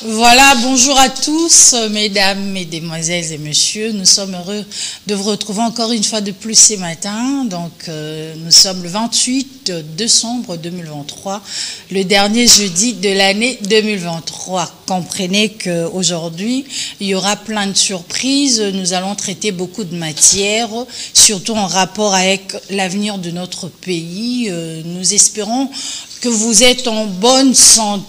Voilà, bonjour à tous, mesdames, mesdemoiselles et messieurs. Nous sommes heureux de vous retrouver encore une fois de plus ce matin. Donc, nous sommes le 28 décembre 2023, le dernier jeudi de l'année 2023. Comprenez qu'aujourd'hui, il y aura plein de surprises. Nous allons traiter beaucoup de matières, surtout en rapport avec l'avenir de notre pays. Nous espérons que vous êtes en bonne santé,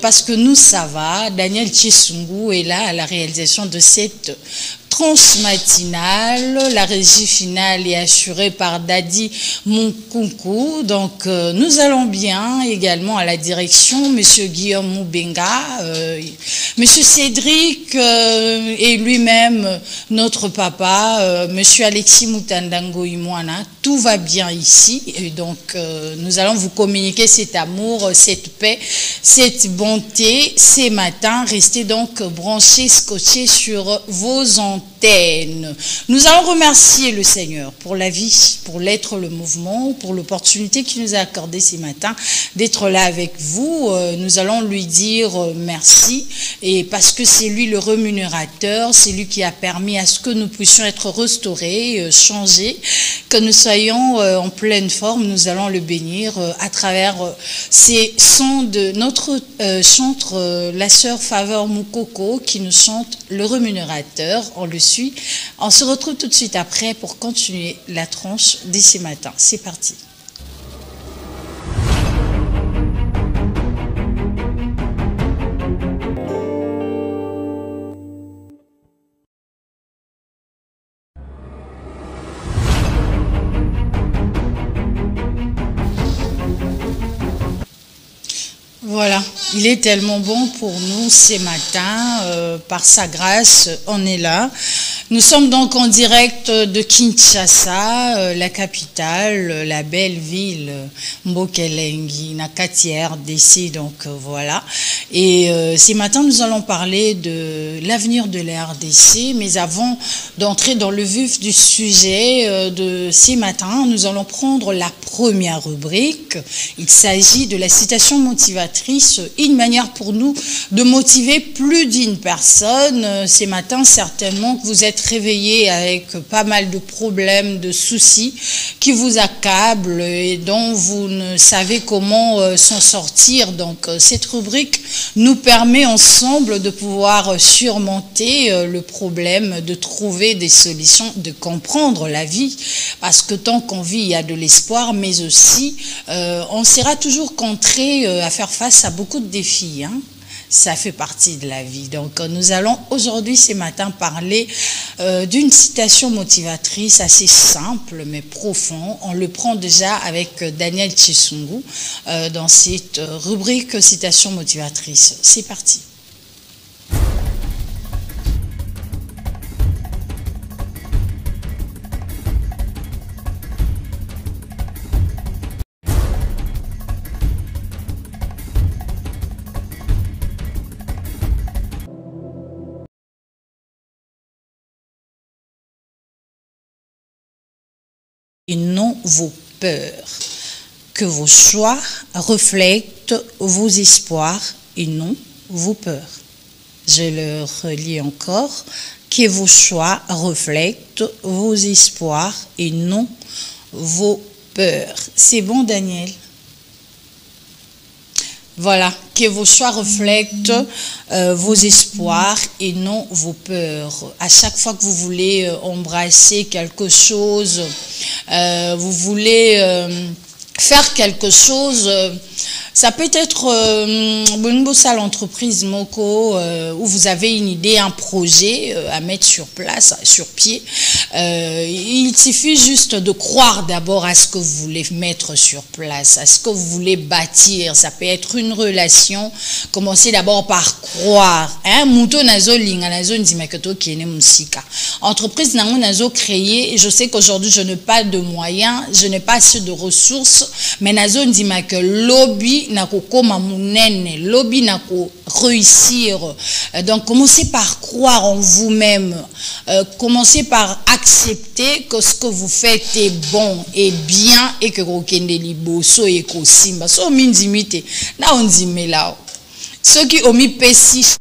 parce que nous, ça va. Daniel Chisungu est là à la réalisation de cette tranche matinale. La régie finale est assurée par Dadi Munkunku. Donc, nous allons bien également à la direction. Monsieur Guillaume Moubenga, Monsieur Cédric et lui-même, notre papa, Monsieur Alexis Moutandango Imouana. Tout va bien ici. Et donc, nous allons vous communiquer cet amour, cette paix, cette bonté ces matins. Restez donc branchés, scotchés sur vos antennes. Nous allons remercier le Seigneur pour la vie, pour l'être, le mouvement, pour l'opportunité qu'il nous a accordé ces matins d'être là avec vous. Nous allons lui dire merci, et parce que c'est lui le rémunérateur, c'est lui qui a permis à ce que nous puissions être restaurés, changés, que nous soyons en pleine forme. Nous allons le bénir à travers ces sons de notre chantre, la sœur Faveur Moukoko, qui nous chante le rémunérateur. On le suit. On se retrouve tout de suite après pour continuer la tranche dès ce matin. C'est parti. Voilà, il est tellement bon pour nous ces matins, par sa grâce, on est là. Nous sommes donc en direct de Kinshasa, la capitale, la belle ville, Mbokelengi, Nakati RDC, donc voilà. Et ces matins, nous allons parler de l'avenir de la RDC, mais avant d'entrer dans le vif du sujet de ces matins, nous allons prendre la première rubrique. Il s'agit de la citation motivatrice, une manière pour nous de motiver plus d'une personne. Ces matins, certainement que vous êtes réveillés avec pas mal de problèmes, de soucis qui vous accablent et dont vous ne savez comment s'en sortir. Donc, cette rubrique nous permet ensemble de pouvoir surmonter le problème, de trouver des solutions, de comprendre la vie, parce que tant qu'on vit, il y a de l'espoir, mais aussi on sera toujours contraint à faire face à beaucoup de défis, hein. Ça fait partie de la vie. Donc, nous allons aujourd'hui, ce matin, parler d'une citation motivatrice assez simple, mais profonde. On le prend déjà avec Daniel Chisungu dans cette rubrique citation motivatrice. C'est parti. Et non vos peurs. Que vos choix reflètent vos espoirs et non vos peurs. Je le relis encore. Que vos choix reflètent vos espoirs et non vos peurs. C'est bon, Daniel? Voilà, que vos choix reflètent vos espoirs et non vos peurs. À chaque fois que vous voulez embrasser quelque chose, vous voulez faire quelque chose, ça peut être une bossa l'entreprise Moko, où vous avez une idée, un projet à mettre sur place, sur pied. Il suffit juste de croire d'abord à ce que vous voulez mettre sur place, à ce que vous voulez bâtir. Ça peut être une relation. Commencez d'abord par croire. Mouto nazo linga nazo ndimaketo kiene musika. Entreprise nango nazo créer. Je sais qu'aujourd'hui je n'ai pas de moyens, je n'ai pas assez de ressources, mais nazo ndimake lobby nako koma munene, lobby nako réussir. Donc commencez par croire en vous-même. Commencez par accepter que ce que vous faites est bon et bien et que vous kende liboso et kosimba. So mindimite na ondimela. Ceux qui ont mis pessi,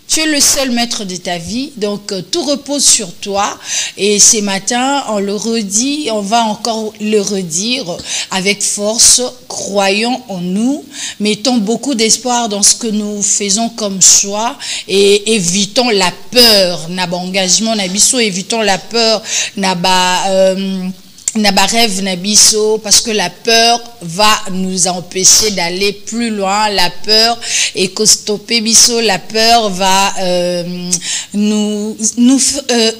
tu es le seul maître de ta vie, donc tout repose sur toi. Et ce matin, on le redit, on va encore le redire avec force. Croyons en nous, mettons beaucoup d'espoir dans ce que nous faisons comme choix et évitons la peur. Naba engagement, nabiso, évitons la peur. Naba rêve nabiso, parce que la peur va nous empêcher d'aller plus loin. La peur et stopper biso, la peur va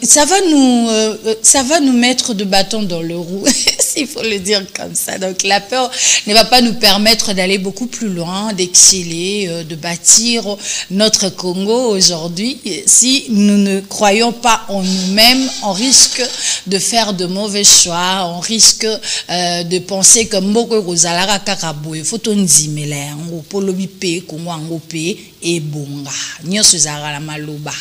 ça va nous mettre de bâton dans le roue, s'il faut le dire comme ça. Donc la peur ne va pas nous permettre d'aller beaucoup plus loin, d'exceller, de bâtir notre Congo aujourd'hui. Si nous ne croyons pas en nous-mêmes, on risque de faire de mauvais choix. On risque de penser que Mboko Rosalara Kakabo, il faut un zimele, on polobi pe, kongo pe, et bonga. Nyos Zara la maloba.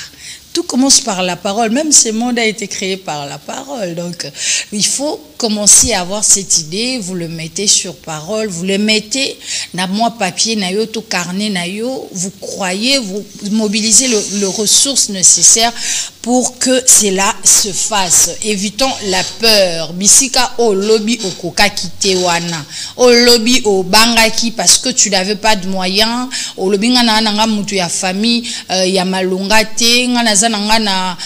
Tout commence par la parole. Même ce monde a été créé par la parole. Donc, il faut commencer à avoir cette idée. Vous le mettez sur parole. Vous le mettez dans moi papier, nayo, tout carnet, nayo. Vous croyez, vous mobilisez le ressource nécessaire pour que cela se fasse. Évitons la peur. Bisika au lobby au koka kitewana. Au lobby au bangaki parce que tu n'avais pas de moyens. Au lobby ngana mutu ya famille ya malunga te ngana nangana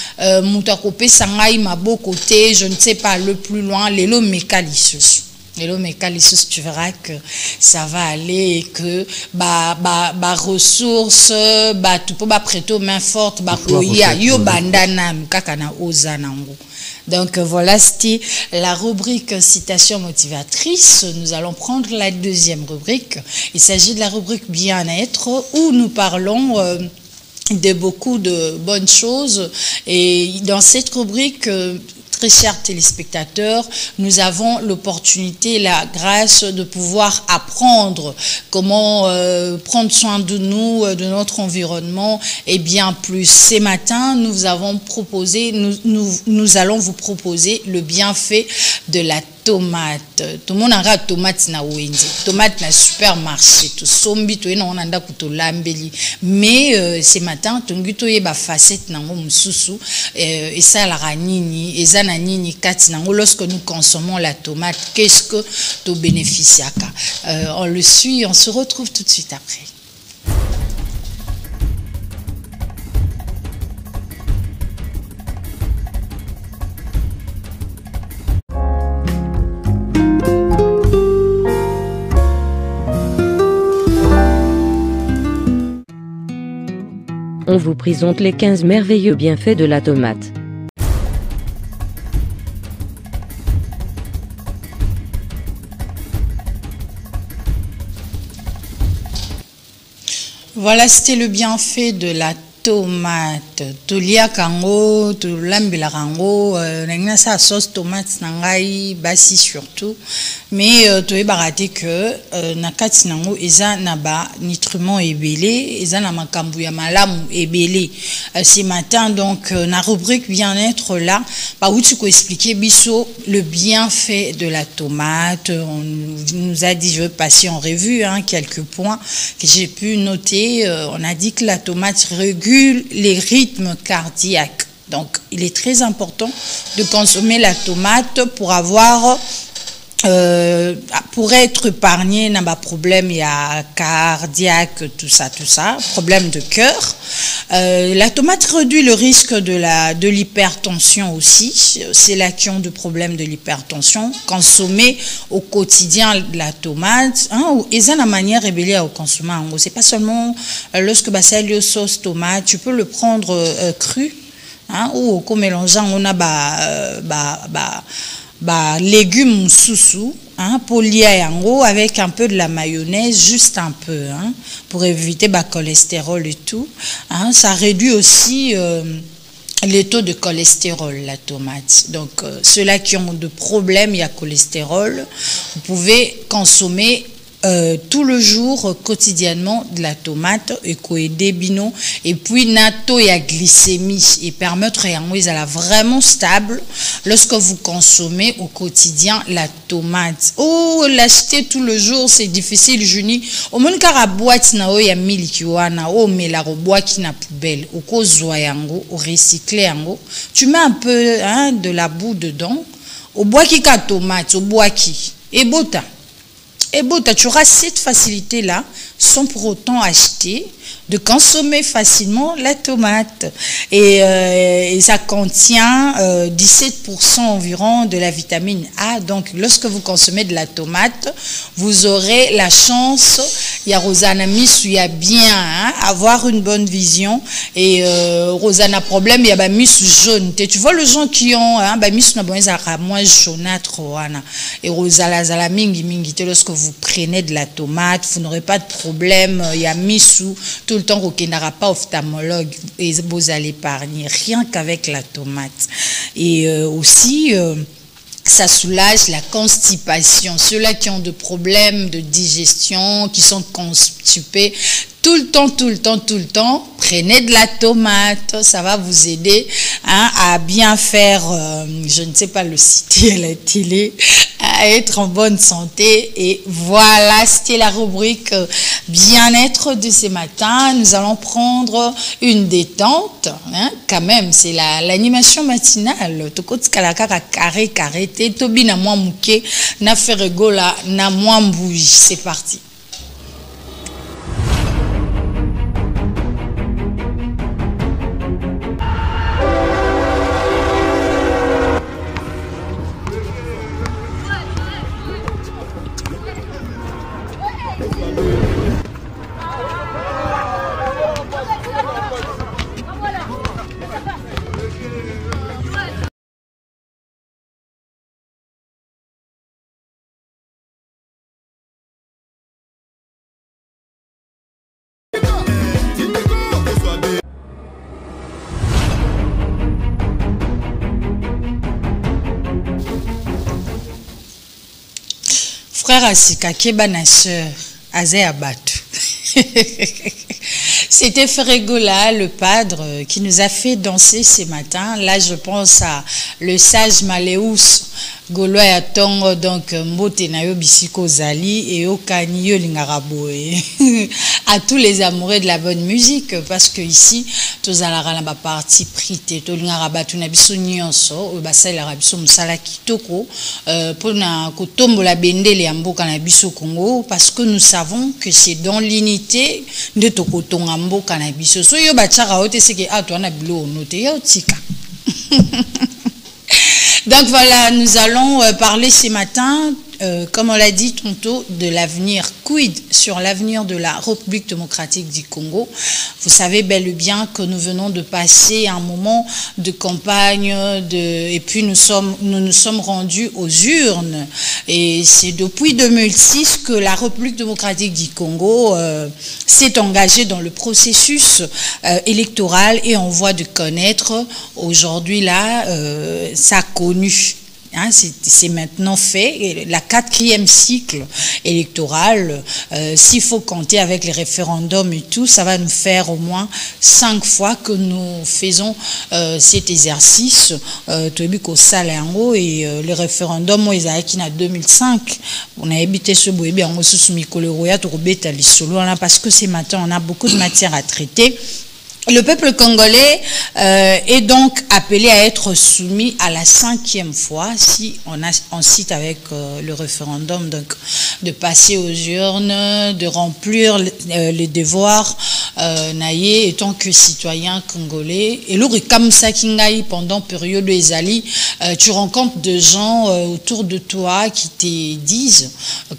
mutu akopesa ngai maboko te, je ne sais pas, le plus loin lelo mekalisus. Lelo mekalisus, tu verras que ça va aller et que ressources tu peux prêter aux mains fortes koya yo bandana kakana ozanango. Donc voilà, c'était la rubrique citation motivatrice. Nous allons prendre la deuxième rubrique. Il s'agit de la rubrique bien-être où nous parlons de beaucoup de bonnes choses. Et dans cette rubrique, très chers téléspectateurs, nous avons l'opportunité, la grâce de pouvoir apprendre comment prendre soin de nous, de notre environnement et bien plus. Ce matin, nous allons vous proposer le bienfait de la tomate. Tout le monde a tomate na wenze. Tomate na supermarché. Tout sombi to ena onanda kuto lambeli. Mais ce matin, tongi to yeba facette nango mususu et ça la ranini, eza na nini kati nango. Lorsque nous consommons la tomate, qu'est-ce que to bénéficiaka? On le suit, on se retrouve tout de suite après. On vous présente les 15 merveilleux bienfaits de la tomate. Voilà, c'était le bienfait de la tomate. Tolia kango, tulambila kango, n'engna sa sauce tomate nangai basi surtout. Mais tu es baraté que nakati nango eza naba nutriments ebélé, eza na makambu ya malamu ebélé. Ce matin donc na rubrique bien-être là, où tu peux expliquer biso le bienfait de la tomate. On nous a dit, je vais passer en revue quelques points que j'ai pu noter. On a dit que la tomate régule les rythmes cardiaques. Donc, il est très important de consommer la tomate pour avoir, pour être épargné dans les problèmes cardiaques, tout ça, problème de cœur. La tomate réduit le risque de l'hypertension aussi. C'est là qui ont des problèmes de l'hypertension. Consommer au quotidien la tomate, et ça la manière rébellée au consommer. C'est pas seulement lorsque c'est le sauce tomate, tu peux le prendre cru, ou au mélangeant on a légumes sous polia yango avec un peu de la mayonnaise, juste un peu, pour éviter cholestérol et tout. Ça réduit aussi les taux de cholestérol, la tomate. Donc, ceux-là qui ont de problèmes, il y a cholestérol, vous pouvez consommer tout le jour, quotidiennement, de la tomate et coédé bino et puis nato et à glycémie et permettre à vraiment stable lorsque vous consommez au quotidien la tomate. Oh, l'acheter tout le jour, c'est difficile, Juni. Au moins, car à boîte na ya miliki wana, oh, mais la boîte qui n'a poubelle, au cause yango, au recycler yango, tu mets un peu de la boue dedans, au bois qui a tomate, au bois qui, et bota. Et bon, tu auras cette facilité-là, sans pour autant acheter, de consommer facilement la tomate. Et ça contient 17% environ de la vitamine A. Donc, lorsque vous consommez de la tomate, vous aurez la chance, il y a Rosanna Miss, il y a bien avoir une bonne vision. Et Rosanna problème, il y a Miss jaune. Tu vois les gens qui ont Miss moins jaunâtre. Et Rosanna Zalamingi Mingi, lorsque vous prenez de la tomate, vous n'aurez pas de problème. Il y a Miss tout le temps qu'il n'aura pas ophtalmologue et vous allez épargner rien qu'avec la tomate. Et aussi ça soulage la constipation. Ceux-là qui ont des problèmes de digestion, qui sont constipés, tout le temps, prenez de la tomate, ça va vous aider à bien faire, je ne sais pas le citer à la télé, à être en bonne santé. Et voilà, c'était la rubrique bien-être de ce matin. Nous allons prendre une détente, quand même, c'est l'animation matinale. Carré, tobi na moi mouké, na ferregola, na moi mbouji. C'est parti. Frère Asika, Kebana sœur, Azé Abatu. C'était Ferregola, le padre, qui nous a fait danser ce matin. Là, je pense à le sage Maléus, Gaulois et Tongo, donc Mbote Nayo Bisiko Zali et Okani Lingaraboe. À tous les amoureux de la bonne musique, parce que ici, tous à la partie prité, tous les Arabatu Nabiso Nyonso, Basel Arabiso Msala Kitoko, pour na Kotombo la Bendele Amboka Nabiso Congo, parce que nous savons que c'est dans l'unité de Tokoton Amboka Nabiso. So yo bachara ote seke ato anabilo note yo tika. Donc voilà, nous allons parler ce matin, comme on l'a dit tantôt, de l'avenir. Quid sur l'avenir de la République démocratique du Congo. Vous savez bel et bien que nous venons de passer un moment de campagne, et puis nous nous sommes rendus aux urnes. Et c'est depuis 2006 que la République démocratique du Congo s'est engagée dans le processus électoral et on voit de connaître aujourd'hui là, ça a connu. C'est maintenant fait, la 4e cycle électoral, s'il faut compter avec les référendums et tout, ça va nous faire au moins 5 fois que nous faisons cet exercice. Et le référendum, ils ont en 2005, on a habité ce boébé en parce que ce matin, on a beaucoup de matière à traiter. Le peuple congolais est donc appelé à être soumis à la 5e fois, si on cite avec le référendum, donc de passer aux urnes, de remplir les devoirs naïe en tant que citoyen congolais. Et là, comme ça, pendant période des alliés, tu rencontres des gens autour de toi qui te disent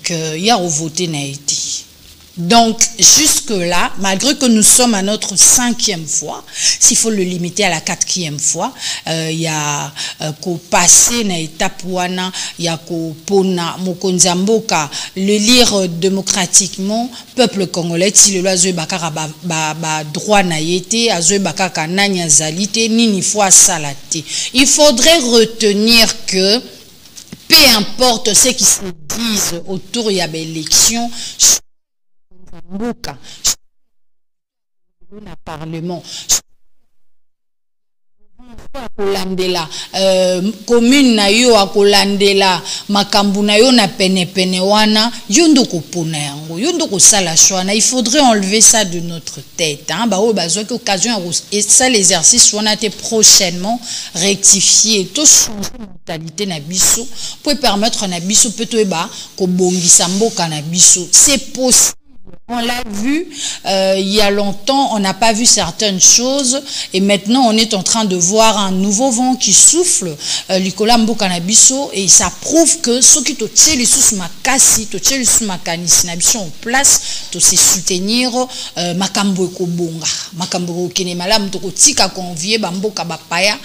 qu'il y a voté n'a été. Donc, jusque-là, malgré que nous sommes à notre 5e fois, s'il faut le limiter à la 4e fois, il y a qu'au passé na étape wana, il y a qu'au pona mokonzamboka, le lire démocratiquement, peuple congolais, si le loi zoé bakara ba droit na yete, a zoé bakaka nanya zalite, nini fois salate. Il faudrait retenir que peu importe ce qui se disent autour de l'élection, le Parlement, akolandela commune na yo akolandela makambu na yo na pene pene wana yondo kopona yango yondo kosala shwana. Il faudrait enlever ça de notre tête hein. Ba o bazwa ki occasion et ça l'exercice wana te prochainement rectifier to changer mentalité na biso pour permettre na biso peto eba ko bongisa mboka na biso. C'est possible. On l'a vu il y a longtemps, on n'a pas vu certaines choses et maintenant on est en train de voir un nouveau vent qui souffle Likola Mboka na biso et ça prouve que ceux qui totiennent les sous makasi, totiennent les sous makanis na biso en place, to se soutenir makambo ekobonga, makambo kene malamu to kotika convier bamboka bapaya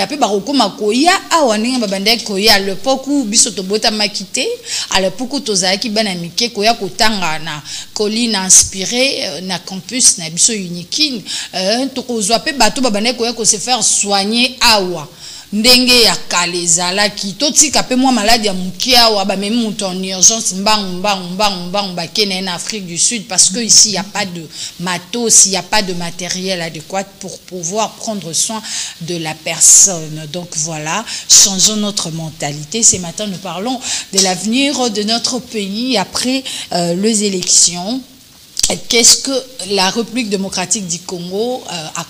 pe baroko makoya awa ninga babande koya le poku biso to bota makité à l'époque où tozaki bana mike koya kotanga na colline inspiré na campus na biso unique to kozwa pe bato babane koya ko se faire soigner awa ndenge ya kalezala ki totika pe moi malade ya mukia awa ba même mutu en urgence mbang bakene en Afrique du Sud parce que ici il y a pas de matos, il y a pas de matériel adéquat pour pouvoir prendre soin de la personne. Donc voilà, changeons notre mentalité. Ce matin nous parlons de l'avenir de notre pays après les élections. Qu'est-ce que la République démocratique du Congo a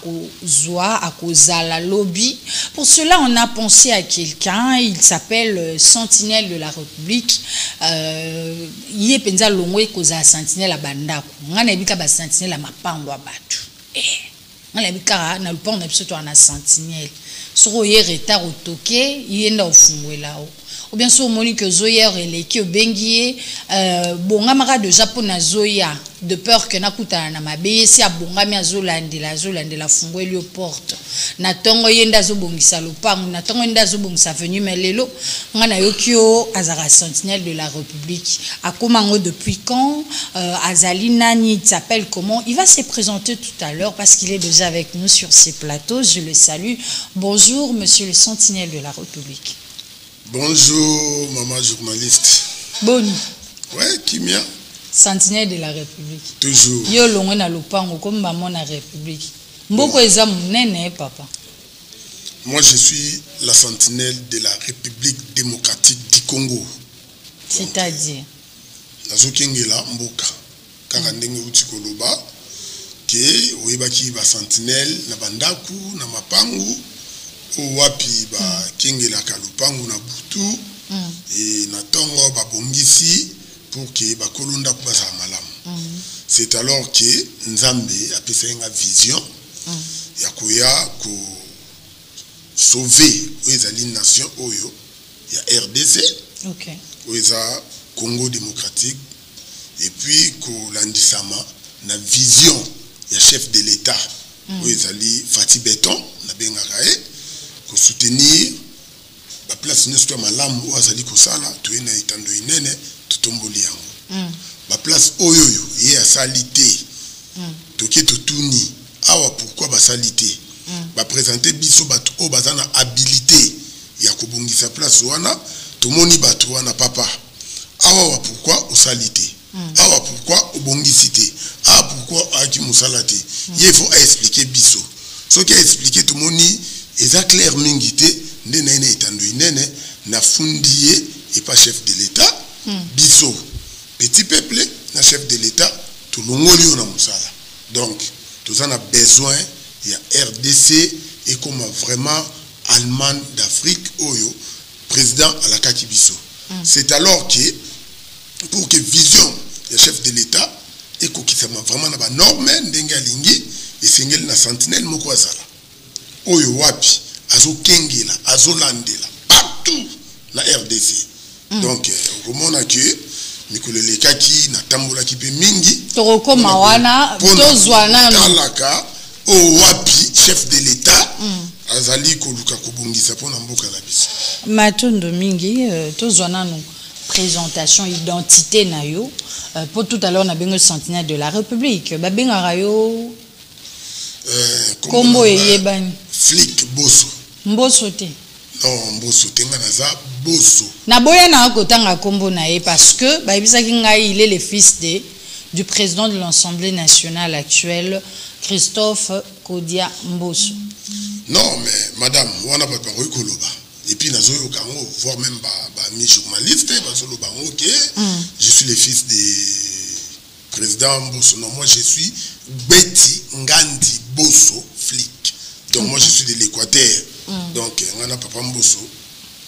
causé la lobby? Pour cela, on a pensé à quelqu'un, il s'appelle Sentinelle de la République. Il est penza longwe causa Sentinelle à Bandako. On a vu que Sentinelle à Mapango à Batu. On a vu que na lupa on a vu surtout un Sentinelle. Sur hier retard au toqué, il est dans le là-haut. Ou bien sûr, Monique Zoya et qui bengié bongamara de Japon na Zoya de peur que nakuta na mabe si abongami azolande la fungwe li porte na tongo yenda zo bongisa lopango na tongo yenda zo bongisa venu melelo ngana yokio azara Sentinelle de la République akomango depuis quand Azali Nani il s'appelle comment? Il va se présenter tout à l'heure parce qu'il est déjà avec nous sur ces plateaux. Je le salue. Bonjour monsieur le Sentinelle de la République. Bonjour, maman journaliste. Boni. Ouais, Kimia. Sentinelle de la République. Toujours. Yo longo na lopango comme maman na République. Mboko eza munene papa. Moi je suis la sentinelle de la République démocratique du Congo. C'est-à-dire Nazo kengela mboka. Kaka ndenge uti koloba ke oyebaki ba sentinelle na bandaku na mapangu. Wapi ba kengela kalupangu na butu et na tongo ba bongisi pour que ba kolonda ko basa malamu. C'est alors que Nzambe a pesa nga vision ya koya ko sauver ezali nation oyo ya RDC. OK. Oza Congo démocratique et puis ko landisama na vision ya chef de l'État ezali Fati Beton na bengakae pour soutenir la place n'est-ce malamu ou azali kosala to ina itando inene tutomboli yango la place oyoyo ye a salité to ke totuni awa pourquoi ba salité ba présenter biso bato o bazana habilité ya kobongisa place wana to moni bato wana papa awa pourquoi o salité awa pourquoi o bongisité ah pourquoi aki musalate il faut expliquer biso ce qui a expliqué to moni eza clair mingité ndena ina itando inene na fundier et pas chef de l'État biso petit peuple na chef de l'État tout longoli na musala donc tous en a besoin il y a RDC et comme vraiment Allemagne d'Afrique oyo président à la Kakibiso c'est alors que pour que vision le chef de l'État et kokisama vraiment na ba norme ndenge alingi et singel na sentinelle moko azala oyo wapi azo kengela azo landela partout na RDC donc comment a que mikolele kaki na tambola ki pe mingi toroko mawana tozwana alaka o wapi chef de l'État azali koluka kobongisa pona mboka na biso matondo mingi tozwana no présentation identité na yo pour tout à l'heure na bengo Sentinelle de la République ba benga yo kombo yebani flic bosso mboso te Non, Mbosso, tenga naza Bosso. Na boya na kotanga kombo na ye parce que bayebisaki ngai il est le fils du président de l'Assemblée nationale actuelle, Christophe Kodia Mbosso. Non, mais madame, wana ba ba koloba. Et puis nazo yo kango voir même ba mi journaliste parce que OK, je suis le fils du président Mbosso. Non, moi je suis Betty Ngandi Bosso flic. Donc moi je suis de l'Équateur. Donc on a papa Mbosso.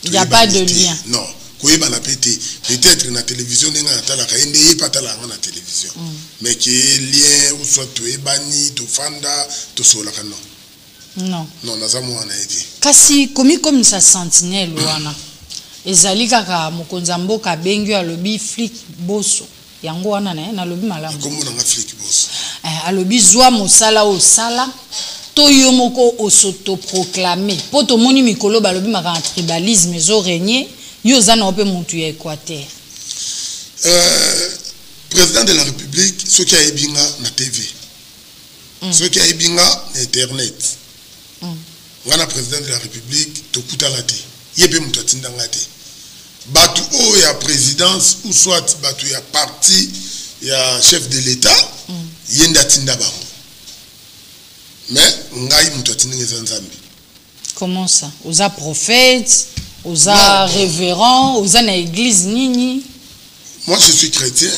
Il n'y a pas de lien. Non. Peut-être na télévision n'enga tala ka ende pas tala na télévision. Mais que lien ou soit tu bani to fanda to sola kana. Non. Non, nazamu wana edi. Kasi comme ça sentinelle wana. Ezali kaka mokonza mboka bengi alobi flic Bosso. Yango wana na lobi malamu. Comme na flic Bosso. Alobi zwa mosala o sala to yo moko osoto-proclamé. Po to moni mikolo balobi maka tribalisme zo régner, yo zana ope montu ya Équateur. Président de la République, ce qui a ebinga na TV. Ce qui a ebinga na internet. Ngana président de la République to kutalate. Yebe mutatinda ngate. Batu o ya présidence ou soit batu ya parti ya chef de l'État, yenda tinda ba. Mais ngai mutatinda ngezanzambi. Comment ça? Oza prophète, oza révérend, oza na église nini? Moi je suis chrétien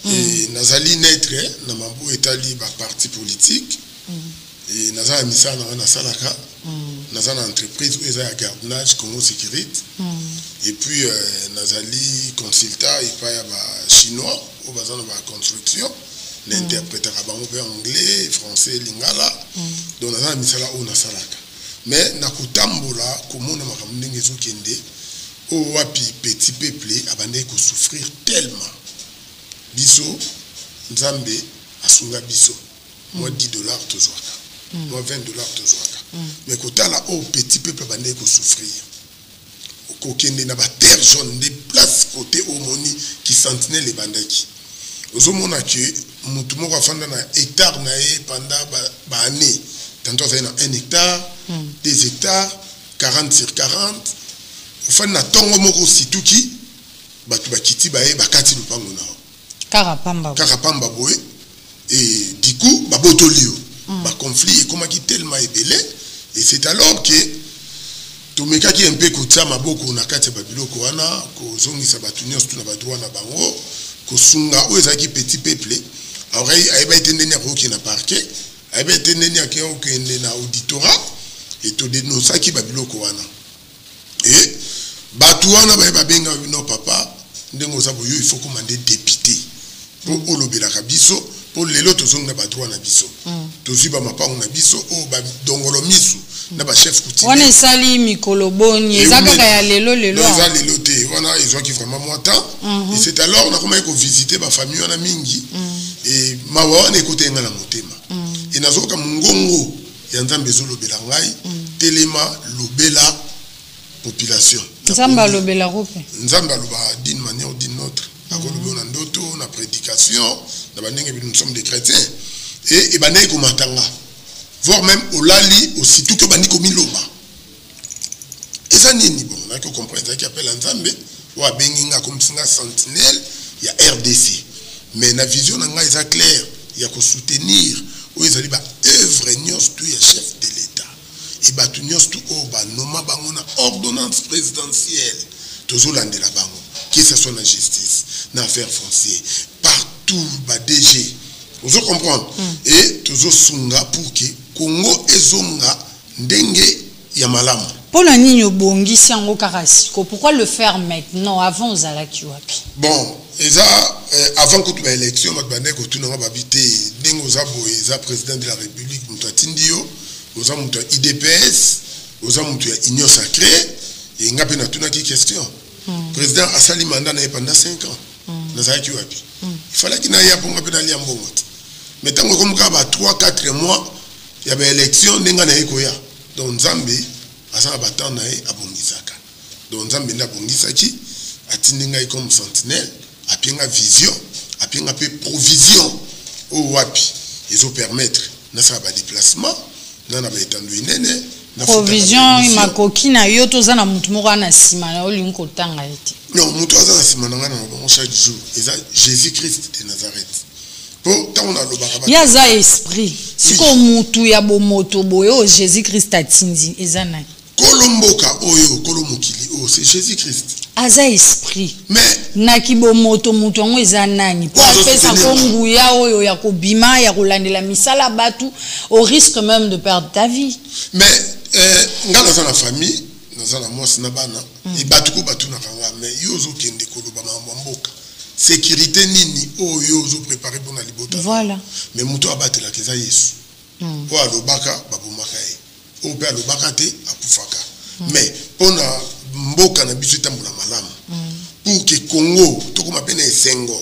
et nazali naître na mambo etali ba parti politique et nazala misana na salaka nazala entreprise où eza gardiennage Congo Sécurité et puis nazali consultant et pas ya ba chinois au bazana ba construction l'interpréteur bango pe anglais français lingala donc nazala misala o na salaka mais na kutambola komona makambo ndenge ezokende o wapi petit peuple abandé ko souffrir tellement biso nzambe asunga biso moi $10 tozwaka moi $20 tozwaka mais kotala o petit peuple abandé ko souffrir kokende na ba terre jaune des places côté au moni qui sentinelle bandaki ozomona que mutu moko afanda na hectare na e pendant ba année tantôt ça na 1 hectare 2 hectares 40 sur 40 ofani na tongo moko situki batu bakiti baye bakati lupango na karapamba boye et du coup babotolio ba conflit et comment qui tellement ébélé et c'est alors que tomeka ki un peu kotsa maboko na kati ba biloko wana ko zongisa batu nyonso na badroit na bango ko sunga o ezaki petit peuple aurait ayeba etendeni ya ko na parquet ayeba etendeni ya ko na auditorat et to dénoncer ba biloko wana et batu wana ba benga no papa ndengo za boyo il faut commander député pour olobela kabiso pour lelo tozonga ba droit na biso toziba mapango na biso o ba dongolo misu na ba chef coutumier wana sali mikolo boni ezaka ya lelo za lelo te wana ils ont qui vraiment moi temps et c'est alors on a comment ko visiter ba famille wana mingi et mawa na côté ngala motema et nazoka mungongo ya nzambe zolobela ngai telema lobela population nzamba lobela rope nzamba loba d'une manière ou d'une autre akolobo na ndoto na prédication na bandenge nous sommes des chrétiens et bandé ko matanga voire même olali aussitôt que bandi ko miloba eza nini bon na ko comprendre qui appelle nzambe wa benginga comme singa sentinelle ya RDC mais na vision na nga eza clair ya ko soutenir o ezali ba œuvre nyos tout ya chef de l'État et batu nyos tout o ba noma bango na ordonnance présidentielle tozolande la bango que ce soit la justice na affaire foncière partout ba DG vous comprenez et tozo sunga pour que Congo ezonga ndenge ya malamu pour la nini bongisi yango karasiko pourquoi le faire maintenant avant ozalaki wapi bon eza avant que tu ba élection mat bande ko tunanga babité ndenge ozabo eza président de la République mutu atindio oza mutu IDPS oza mutu ya union sacrée et ngape na tunaki question président asali mandat na pendant 5 ans nazaki wapi il fallait qu'il n'aille pas ngape na liambongo mais tant comme ka ba 3-4 mois il y avait élection ndenga na ekoya donc nzambe asa batana na e abongisaka donc nzambe na bongisaki atindinga comme sentinelle apenga vision apenga pe provision o wapi ils ont permettre na ça ba déplacement na ba etandu inene provision imakoki na yo toza na mutu moko na sima na olingi kotanga ete non mutu aza na sima na nga na bango chaque jour eza Jésus Christ de Nazareth po tango na lobaka ya za esprit siko mutu ya bomoto boyo Jésus Christ atindi eza na kolomboka oyo kolomokili o c'est Jésus Christ aza esprit mais na kibomoto mutu ngo eza nani po apesa konguya oyo ya kobima ya kolandela misala batu au risque même de perdre ta vie mais nga naza na famille naza na mwasi na bana e batu ko batu na kanga mais yo zo kende koloba mboka sécurité nini oyo zo préparer pour na libota voilà mais mutu abatela keza Yesu po alobaka babomaka ye o pe alobaka te akufaka mais pona mboka na biso tambola malamu pour que Congo tokoma pena esengo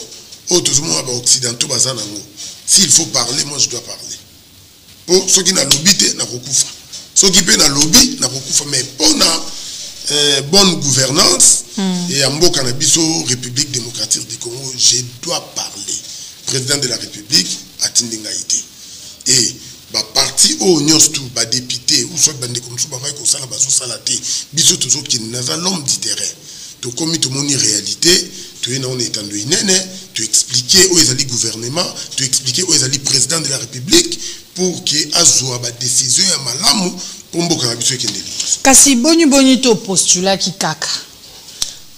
o tozomona ba occidentaux bazana ngo s'il faut parler moi je dois parler pour ceux qui na lobité na kokufa ceux qui pe na lobby na kokufa mais pona bonne gouvernance et en mboka na biso République démocratique du Congo je dois parler président de la République atindinga ité et ba parti o nyos tout ba député ou soit bande comme ça ba ko sala bazo sala té biso toujours qui naza l'homme du terrain to komi to moni réalité to ena on étant de inene to expliquer aux ali gouvernement to expliquer aux ali président de la République pour que azwa ba décision ya malamu pour mboka na biso kende kasi boni to postulat ki kaka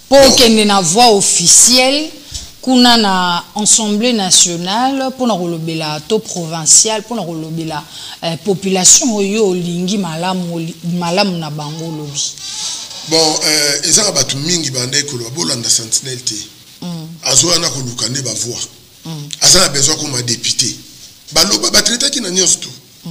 pour kende na voix officielle kuna na Assemblée nationale pour na kolobela to provincial pour na kolobela population oyo lingi malamu na bango lobi bon ezaka batu mingi bande koloba bolanda sentinelle te azoa na kolukane ba voix azana besoin comme député baloba batraité ki na nyonso tout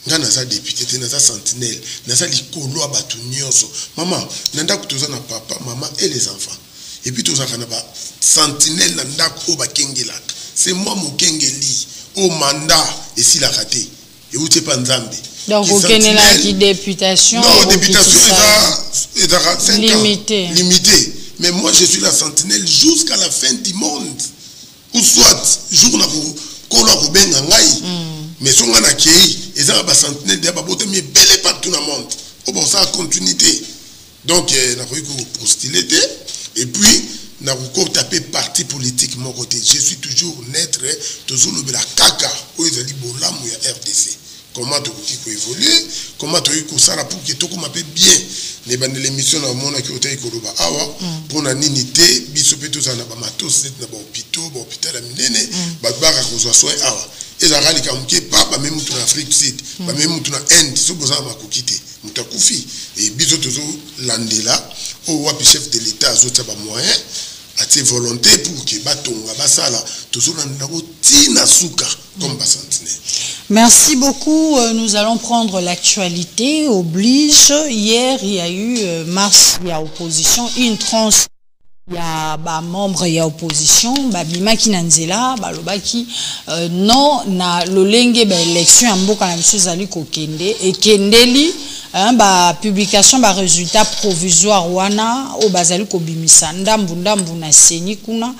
nga naza député te naza sentinelle naza likolo ya batu nyonso mama nanda kutoza na papa maman et les enfants et puis tout ça kana ba sentinelle na ndako o ba kengelaka c'est moi mo kengeli au mandat et si la raté et où tu pas nzambe donc aucune la qui députation non députation est à 5 limité ans limité mais moi je suis la sentinelle jusqu'à la fin du monde ou soit jour na ko la ko benga ngai mais son na kei ezanga ba sentinelle de ba bote mais belé partout dans le monde au bon ça continuité donc na ko postuler et puis na ko taper parti politique mon côté je suis toujours naître toujours le la kaka o ezali bolamu ya RDC comment tu peux évoluer comment tu peux ça pour que tu m'appelles bien les bandes l'émission na mona ki otayi koloba awa pour na ninité biso pe tous na ba matos na ba hôpital minene ba baka ko soin awa ezaka likamke papa même tout en Afrique Sud ba même tout en Inde so boza makokite mutakufi et biso toujours landela o wapi chef de l'état azota ba moyen ati volonté pour que batonga basala toujours na tina suka comme ba sentinelle. Merci beaucoup. Nous allons prendre l'actualité. Oblige. Hier, il y a eu marche, il y a opposition, une tranche. Il y a membre, il y a opposition. Bima qui nanzela, balobaki non na lolenge élection en mboka na biso zali ko kende et kendeli publication résultat provisoire wana o bazali ko bimisa ndambu na seni kuna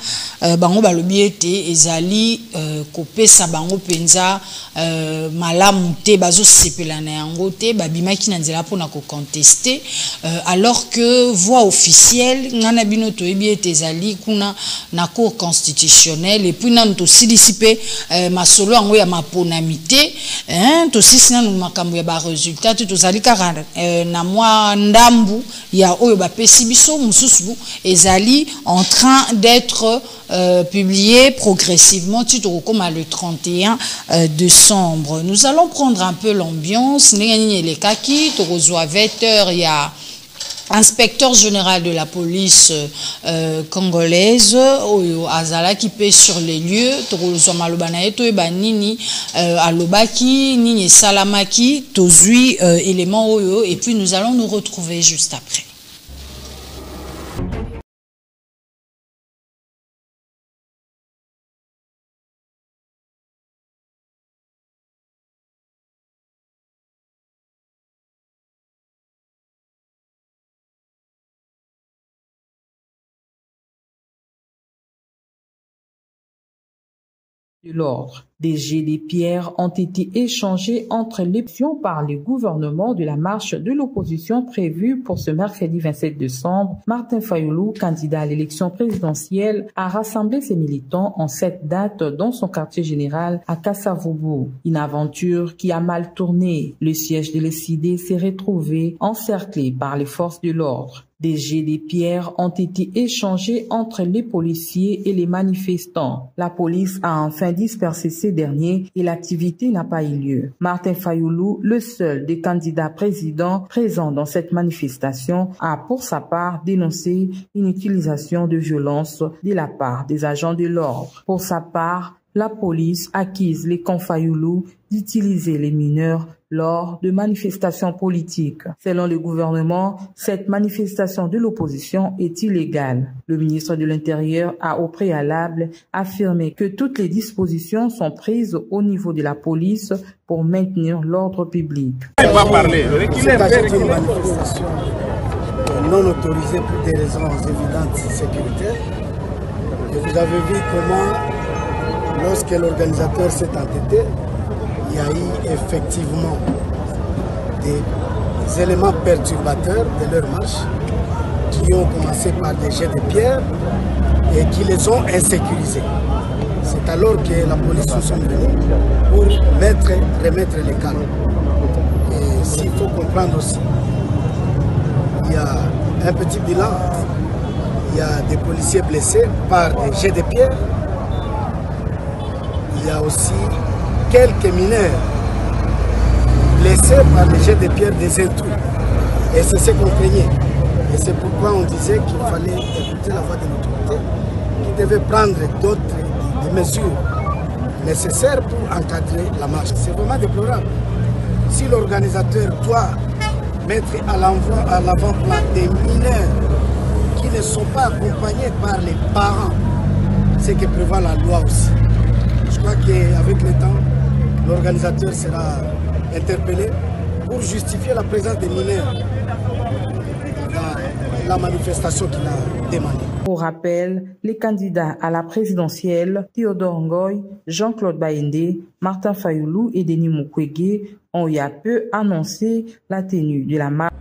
bango balobi ete ezali kopesa bango penza malamu te bazo sepela na yango te babimaki na nzela pona ko contester alors que voix officielle ngana bino to ebi ete ezali kuna na cour constitutionnelle et puis nanu to silisipe masolo yango ya maponamite to sisina no makambo ya ba résultat to zali kaka na mwa ndambu ya oyo bapesi biso mususu ezali en train d'être publié progressivement comme le 31 décembre. Nous allons prendre un peu l'ambiance. Les kaki, à 20h, il y a inspecteur général de la police congolaise azala qui paie sur les lieux nini alobaki nini salamaki tozui élément oyo et puis nous allons nous retrouver juste après. de l'ordre. Des jets de pierres ont été échangés entre l'opposition par le gouvernement de la marche de l'opposition prévue pour ce mercredi 27 décembre. Martin Fayoulou, candidat à l'élection présidentielle, a rassemblé ses militants en cette date dans son quartier général à Kasavubu. Une aventure qui a mal tourné. Le siège de l'SID s'est retrouvé encerclé par les forces de l'ordre. Des jets de pierres ont été échangés entre les policiers et les manifestants. La police a enfin dispersé ces derniers et l'activité n'a pas eu lieu. Martin Fayoulou, le seul des candidats présidents présents dans cette manifestation, a pour sa part dénoncé une utilisation de violence de la part des agents de l'ordre. Pour sa part, la police accuse les camps Fayoulou d'utiliser les mineurs lors de manifestations politiques. Selon le gouvernement, cette manifestation de l'opposition est illégale. Le ministre de l'Intérieur a au préalable affirmé que toutes les dispositions sont prises au niveau de la police pour maintenir l'ordre public. Il s'agit d'une manifestation non autorisée pour des raisons évidentes sécuritaires. Et vous avez vu comment, lorsque l'organisateur s'est entêté, il y a eu effectivement des éléments perturbateurs de leur marche qui ont commencé par des jets de pierre et qui les ont insécurisés. C'est alors que la police se sont venus pour remettre les calmes. Et s'il faut comprendre aussi, il y a un petit bilan, il y a des policiers blessés par des jets de pierre, il y a aussi quelques mineurs blessés par les jets de pierre des intrus. Et c'est ce qu'on craignait. Et c'est pourquoi on disait qu'il fallait écouter la voix de l'autorité, qui devait prendre des mesures nécessaires pour encadrer la marche. C'est vraiment déplorable. Si l'organisateur doit mettre à l'avant-plan des mineurs qui ne sont pas accompagnés par les parents, c'est que prévoit la loi aussi. Je crois qu'avec le temps, l'organisateur sera interpellé pour justifier la présence des mineurs dans la manifestation qu'il a demandée. Pour rappel, les candidats à la présidentielle, Théodore Ngoy, Jean-Claude Baïndé, Martin Fayoulou et Denis Mukwege ont il y a peu annoncé la tenue de la marche.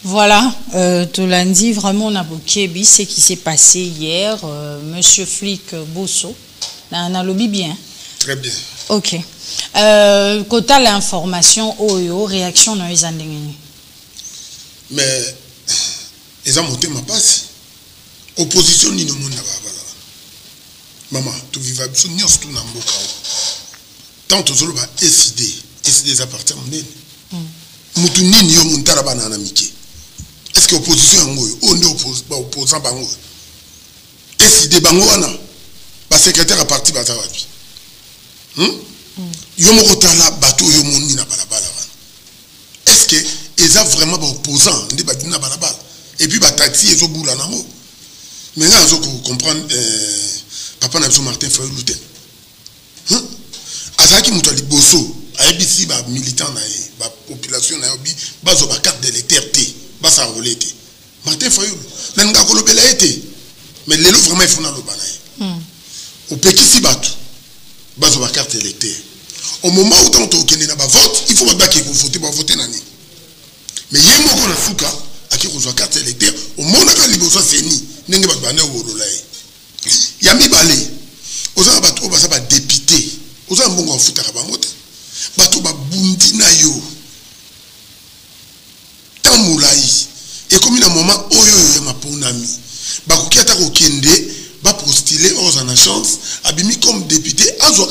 Voilà, Tolandi, vraiment on a bouqué ce qui s'est passé hier. Monsieur Flic Bosso, on a lobby bien. Très bien. Ok. Quota l'information, réaction dans les années. Mais ils ont monté ma passe. Opposition ni no monde na bala. Maman, tu vivais sur nous tout na mboka. Tant to zolo ba SD za parti monene. Mutu nini yo muntara bana na miki. Est-ce que l'opposition est opposant bango? SD bango wana ba secrétaire à parti bazawapi. Yo mo kotala bato yo moni na balabala wana. Est-ce que ils ont vraiment opposant ndi ba dina balabala et puis ba taxi ezo bula nango. Maintenant on peut comprendre papa na Martin Fayoulou te. Azaki muto liboso ayebisi ba militant na ye ba population na yobi bazo ba carte d'électeur te. Basa rolete. Martin Fayoulou, n'enga kolobela été. Mais lelo vraiment il faut na lobana. Au pekisi batu. Bazo ba carte électeur. Au moment où tant to kende na ba vote, il faut ba ki ko voter nani. Mais yemo ko na suka aki ko zo carte électeur, au moment ka liboso seni, nenge ba bana wolola e. Ya mi balé. Oza batu o basa ba député. Oza mbongo futa ka bango te. Batu ba bundi na yo. Et comme il y a un moment où il y a un ami, il y a postuler aux chance, abimi comme député, à $21 000.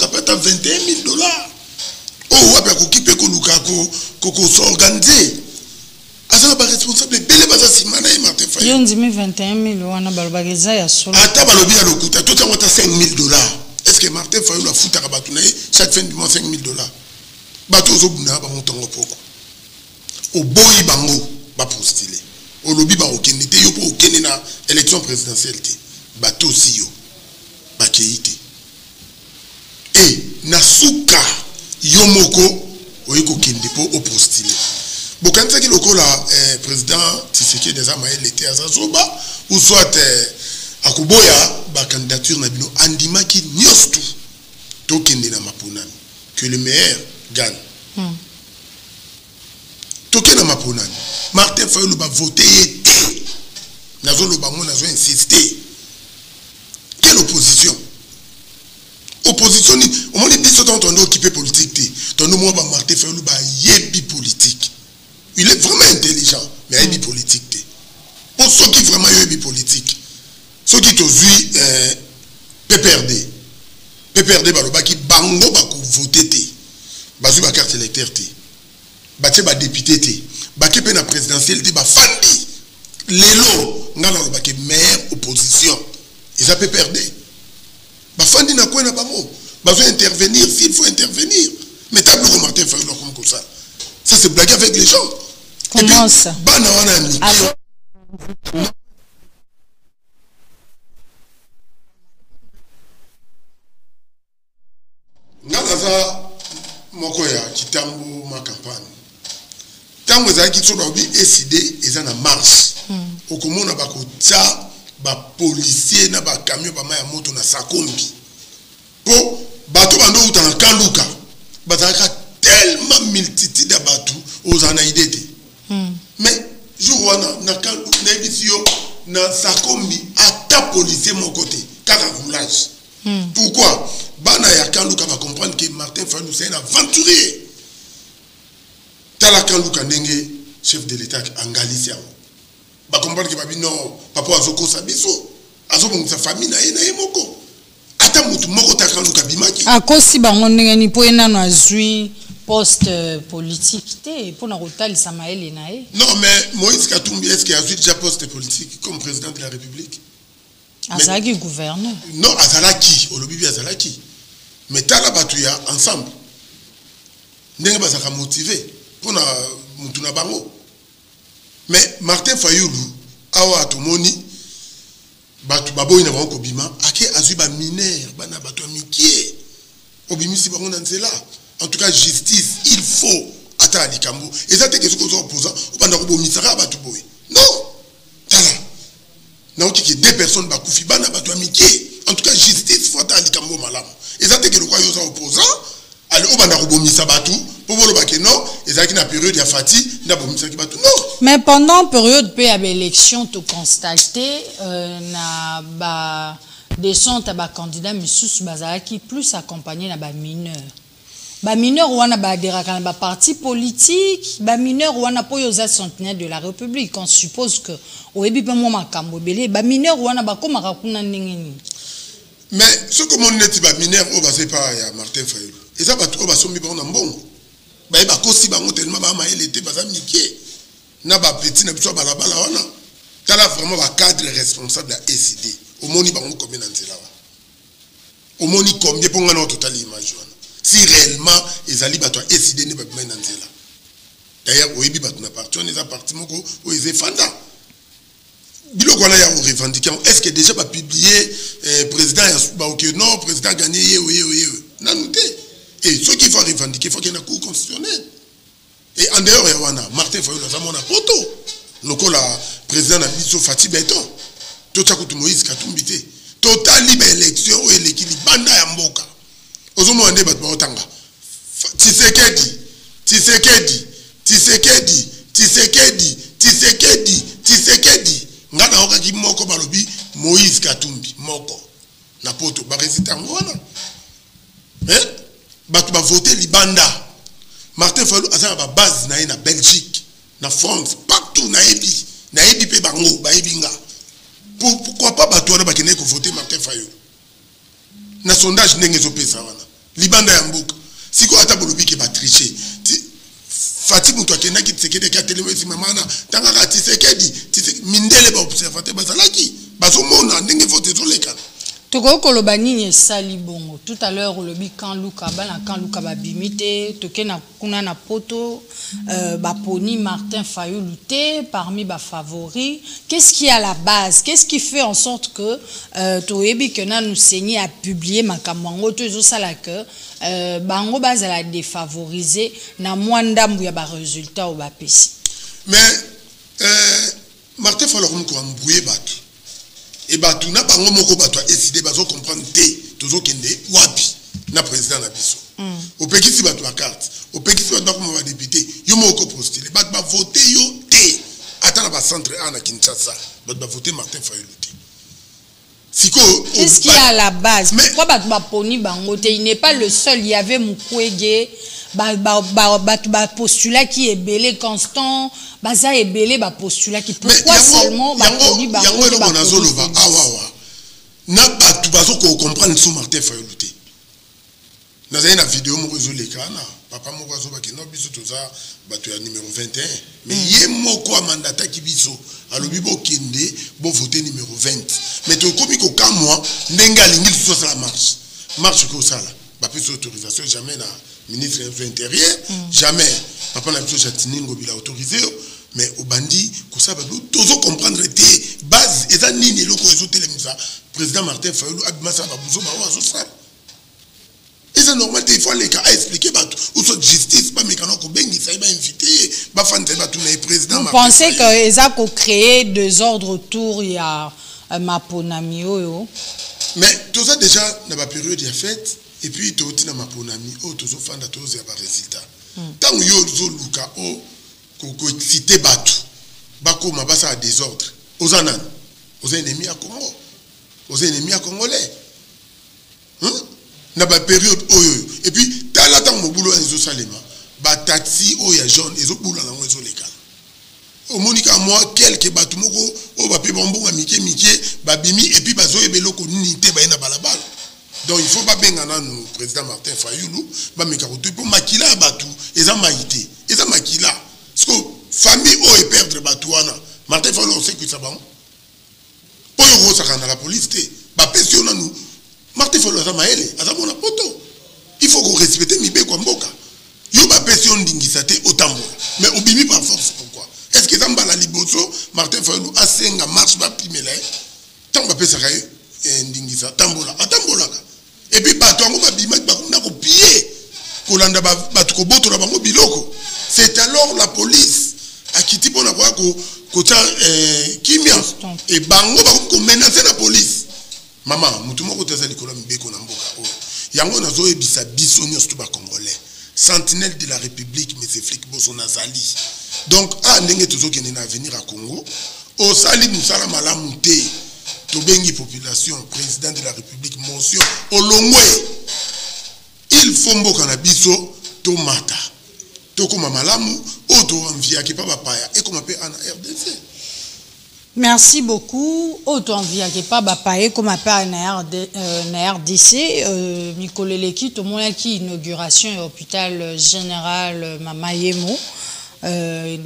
Oh, il y a s'organiser. Asa ba responsable bele baza simana e Martin Fayoulou. Yo ndimi 21 000 wana balbageza ya solo. Ata balobi ya lokuta to tanga ta $5 000. Est-ce que Martin Fayoulou a foutu ka batu na chaque fin du mois $5 000? Bato zo buna ba montongo poko. Au boyi bango ba postuler. Au lobby ba okende te yo po okende na élection présidentielle te. Bato si yo ba keite. Et na suka yo moko oyeko kende po o postuler. bokanisa ki lokola président Tshisekedi des Amael était à Zazoba ou soit akuboya ba candidature na bino andimaki nyostu tokende na maponami que le meilleur gagne. Tokende na maponami Martin Fayulu ba voter nazo lobango nazo insister. Quelle opposition? Opposition ni au moins dit ton ton occupé politique ton nom ba Martin Fayulu ba yebi politique. Il est vraiment intelligent mais yebi politique. Pour ceux qui vraiment yebi politique. Ceux qui t'ont vu PPRD balobaki bango bako voter te. Bazu ba carte électeur te. Batie ba député te. Baki pe na présidentielle te ba fandi. Lelo ngala lobaki meilleure opposition. Ils a PPRD. Ba fandi na quoi na bango. Bazu intervenir s'il faut intervenir. Mais tableau comme Martin Fayulu comme ça. Ça c'est blaguer avec les gens. Comment ça? Bana wana ni. Ngaza moko ya kitambo ma campagne. Tango za ki tsoba bi décidé eza na marche. Okomona ba ko tia ba policier na ba camion ba maya moto na Sakombi. Po bato bando uta na Kanduka. Bazaka tellement multitude de bato ozana idete. Mais jour wana na Kanduka na ebisio na Sakombi ata policier mon côté kaka roulage. Pourquoi? Bana ya Kanduka va comprendre que Martin Fayulu c'est un aventurier. Tala Kanduka ndenge chef de l'État en Galicia. Va comprendre que babi non papa azoko sabiso azobonga sa famille na ena emoko. Ata mutu moko ta Kanduka bimaki. Akosi bango ndenge ni po ena na zui poste politique te pour na rotal Samael na e. Non mais Moïse Katumbi est-ce qu'il a déjà poste politique comme président de la République? Azalaki gouverneur. Non, Azalaki, Olobibi Azalaki. Mais tala batuya ensemble. Ndenge bazaka motivé pour na mutuna bango. Mais Martin Fayulu awa atomoni batu baboyi na bango bima ake azui ba mineur bana batu mikie. Obimisi bango na nzela. En tout cas justice, il faut ata likambo. Ezate ke soko zo opposant ou banda ko bomisaka batu boyi. Non. Tala. Non, qui deux personnes bakoufi bana batu amitié. En tout cas justice faut ata likambo malam. Ezate ke le quoi yoza opposant allez au banda ko bomisa batu pour bolo bake non, ezaki na période ya fati na bomisa ki batu non. Mais pendant période pe ya élection to constater na ba descente ba candidat misusu bazalaki plus accompagné na ba mineur. Ba mineur wana ba deraka na ba parti politique, ba mineur wana po yoza centenaire de la République. On suppose que oyebi pe mo makambo belé ba mineur wana ba komaka kuna ndenge ni. Mais ce que mon neti ba mineur o ba c'est pas ya Martin Fayulu. Et ça ba to ba sombi ba na mbongo. Ba ba kosi ba tellement ba ma elete ba za mikie. Na ba petit na biso ba la bala wana. Tala vraiment ba cadre responsable à SID. Au moni ba ngo combien na nzela wa. Au moni combien pour ngana total image wana. Si réellement ils allaient battre SID ne peut pas nzela. D'ailleurs oyebi battu na parti on est à parti moko o ezé fanda. Biloko wana ya revendiquant est-ce que déjà pas publié président ba OK non président gagné ye na noté. Et ce qu'il faut revendiquer faut qu'il y ait un cour constitutionnel. Et en dehors ya wana Martin Fayulu na mona poto. Lokola président na biso Fati Beton. Tota kutu Moïse Katumbi te. Total libre élection o elekili banda ya mboka. Ozomo ande bat ba otanga. Tshisekedi. Ngana oka ki moko balobi Moïse Katumbi moko. Na poto ba résident ngona. Batu ba voter libanda. Martin Fayulu azana ba base na na Belgique, na France, partout na ebi pe bango ba ebinga. Pourquoi pas batu wana bakene ko voter Martin Fayulu? Na sondage ndenge zo pesa wana. Libanda ya mboka. Siko ata bolobi ke ba tricher. Fati mutu akenda ki Tshisekedi ka telemesi mamana tanga ka Tshisekedi mindele ba observateur bazalaki. Bazomona ndenge voter zo lekana. Toko koloba nini esali bongo tout à l'heure le bi kan luka ba bimite toke na kuna na poto ba poni Martin Fayulu te parmi ba favoris. Qu'est-ce qui est à la base? Qu'est-ce qui fait en sorte que toyebi que na nous saigner à publier makamango to zo sala que bango bazala défavorisé na mwandambu ya ba résultat au ba pesi. Mais Martin Fayulu ko embrouiller bato. Et bato na bango moko bato a décidé bazo comprendre té tozo kende wapi na président na biso. Au pekisi bato ba carte, au pekisi bato ko ba député, yo moko postuler, bato ba voter yo té. Attends ba centre A na Kinshasa, bato ba voter Martin Fayulu té. Qu'est-ce qu'il y a à la base? Pourquoi Batbaponi Bangote? Il n'est pas le seul. Il y avait Mukwege, postulat qui est belé constant, Baza est belé, postulat qui. Pourquoi seulement Batbaponi Bangote? Na batu bazo ko comprendre sous Martin Fayulu té. Na za une vidéo mo réseau lekana, papa mo bazo ba kino biso toza batu ya numéro 21. Mais yé moko a mandata ki biso. Alobi bo kende bo voter numéro 20. Mais to komi ko ka moi ndenga lingi so ça la marche. Marche ko ça là. Ba pese autorisation jamais na ministre de l'Intérieur, jamais papa na biso Chatini ngobila autorisé. Mais au bandi ko ça ba tozo comprendre té base eza nini loko ezo telemusa président Martin Fayulu abimasa ba buzo ba wa so ça. Et c'est normal, il faut aller expliquer où cette justice, pas mécanique, ça va inviter, pas fan de président. Vous pensez que ça a créé des ordres autour, il y a Maponami. Mais tout ça déjà, dans la période, il y a fait, et puis tout ça, dans Maponami, tout ça, fan de tout ça, il y a pas résultat. Tant que yo luka ko excité batu, bako mabasa à désordre, aux anan, aux ennemis à Congo, aux ennemis à Congolais. Na ba période oyo et puis tala tant mo boulot ezo salema ba taxi oya jaune ezo boulot na ezo lekala o monika moi quelques batu moko o ba pe bonbonga mike ba bimi et puis bazo ebelo ko nité ba na balabala. Donc il faut pas benga na nous président Martin Fayulu ba meka ko pour makila batu eza maïté eza makila parce que famille o e perdre batu wana Martin Fayulu on sait que ça ba oyo ko sakana la police té ba pesio na nous Martin Fayulu azamaele azamona poto il faut qu'on respecte mibe kwa mboka yo ba pesi on dingisa te otambola mais obimi par force. Pourquoi est-ce que zamba la liboso Martin Fayulu asenga marche ba primela tant ba pesa ka ndingisa tambola atambola et puis ba tongo ba bima ba kuna ko pied kolanda ba ko boto na bango biloko. C'est alors la police a quitté pona kwa ko ta kimia et bango ba ko menacer la police. Maman, mutumo ko tesa likolo mbeko na mboka o. Yango nazo ebisa biso nyonso ba Congolais. Sentinelle de la République mais c'est flic boso nazali. Donc ndenge tozo kene na venir à Congo, au sali nous sala malamu te. To bengi population, président de la République mention olongwe. Il faut mboka na biso to mata. To koma malamu o to envia ki pa paya et comme appelle en RDC. Merci beaucoup. Autant via que pas bapaye comme appelle na RDC Mikoleleki tout monde qui inauguration et hôpital général Mamayemo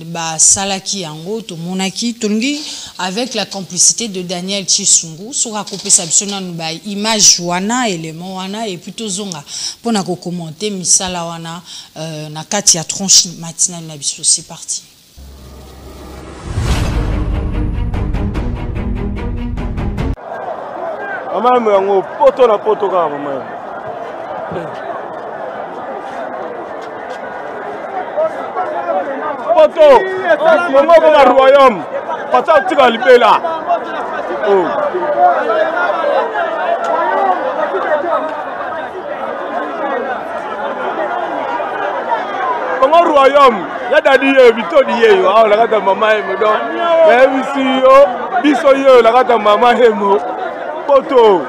ba salaki yango tout monde qui tongi avec la complicité de Daniel Chisungu sur a coupé sa ba image wana élément wana et plutôt zonga pour na ko commenter misala wana na kati ya tronche matinale na biso. C'est parti. Maman yango poto na poto ka maman. Poto. Maman comme un royaume. Pata tika libela. Oh. Comme un royaume. Ya dadi bito diye yo. Ah la kata maman emo donc. Mais ici yo biso yo la kata maman emo. Poto.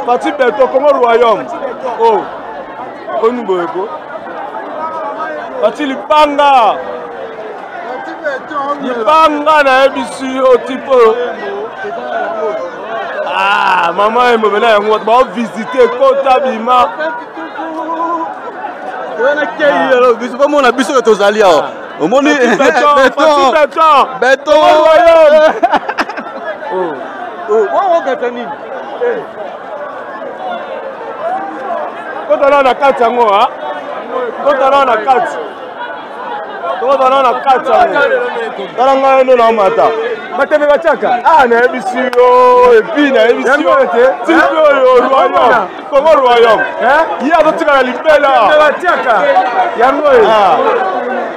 Parti Beto, comment royaume? Oh. Onumboeko. Parti Lipanga. Lipanga na ebisi o tipo. Ah, maman est mauvaise là, on va visiter Kota Bima. On a qui alors, biso pas mon abiso que tous alliés. Au monde Beto. Royaume. Oh. Oh, Gatani. Quand on a la carte, quand on a la carte, quand on a la carte, on a la carte. Bateme Bachaka. Ah, na ebisio, epi na ebisio. Tipo yo royaume. Comment royaume? Hein? Ya do tika libela. Bachaka. Yango. Ah.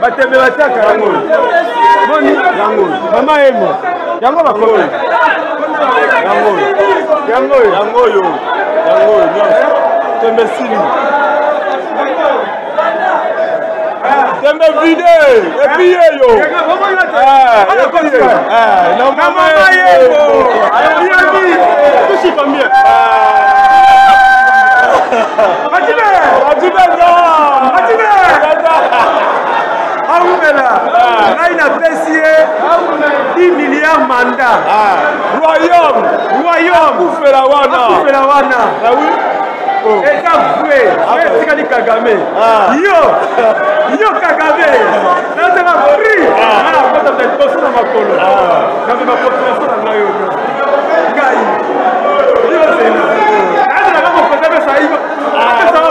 Bateme Bachaka yango. Boni yango. Mama emo. Yango bakolo. Yango. Yango. Yango yo. Yango yo. Tembe sili. Tembe vide. Epi yo. Ah, non, maman yemo. Tout s'y va mieux. Il a payé 10 milliards mandat. Royaume. Pour faire la wana. Ah oui. Et ça vrai. C'est dit Kagame. Yo Kagame. Là c'est ma prix. Ah, quand tu as posé dans ma colo. Dans ma population dans la yo. Gai. Yo c'est là. Là c'est la mon côté ça y va. Ah, ça va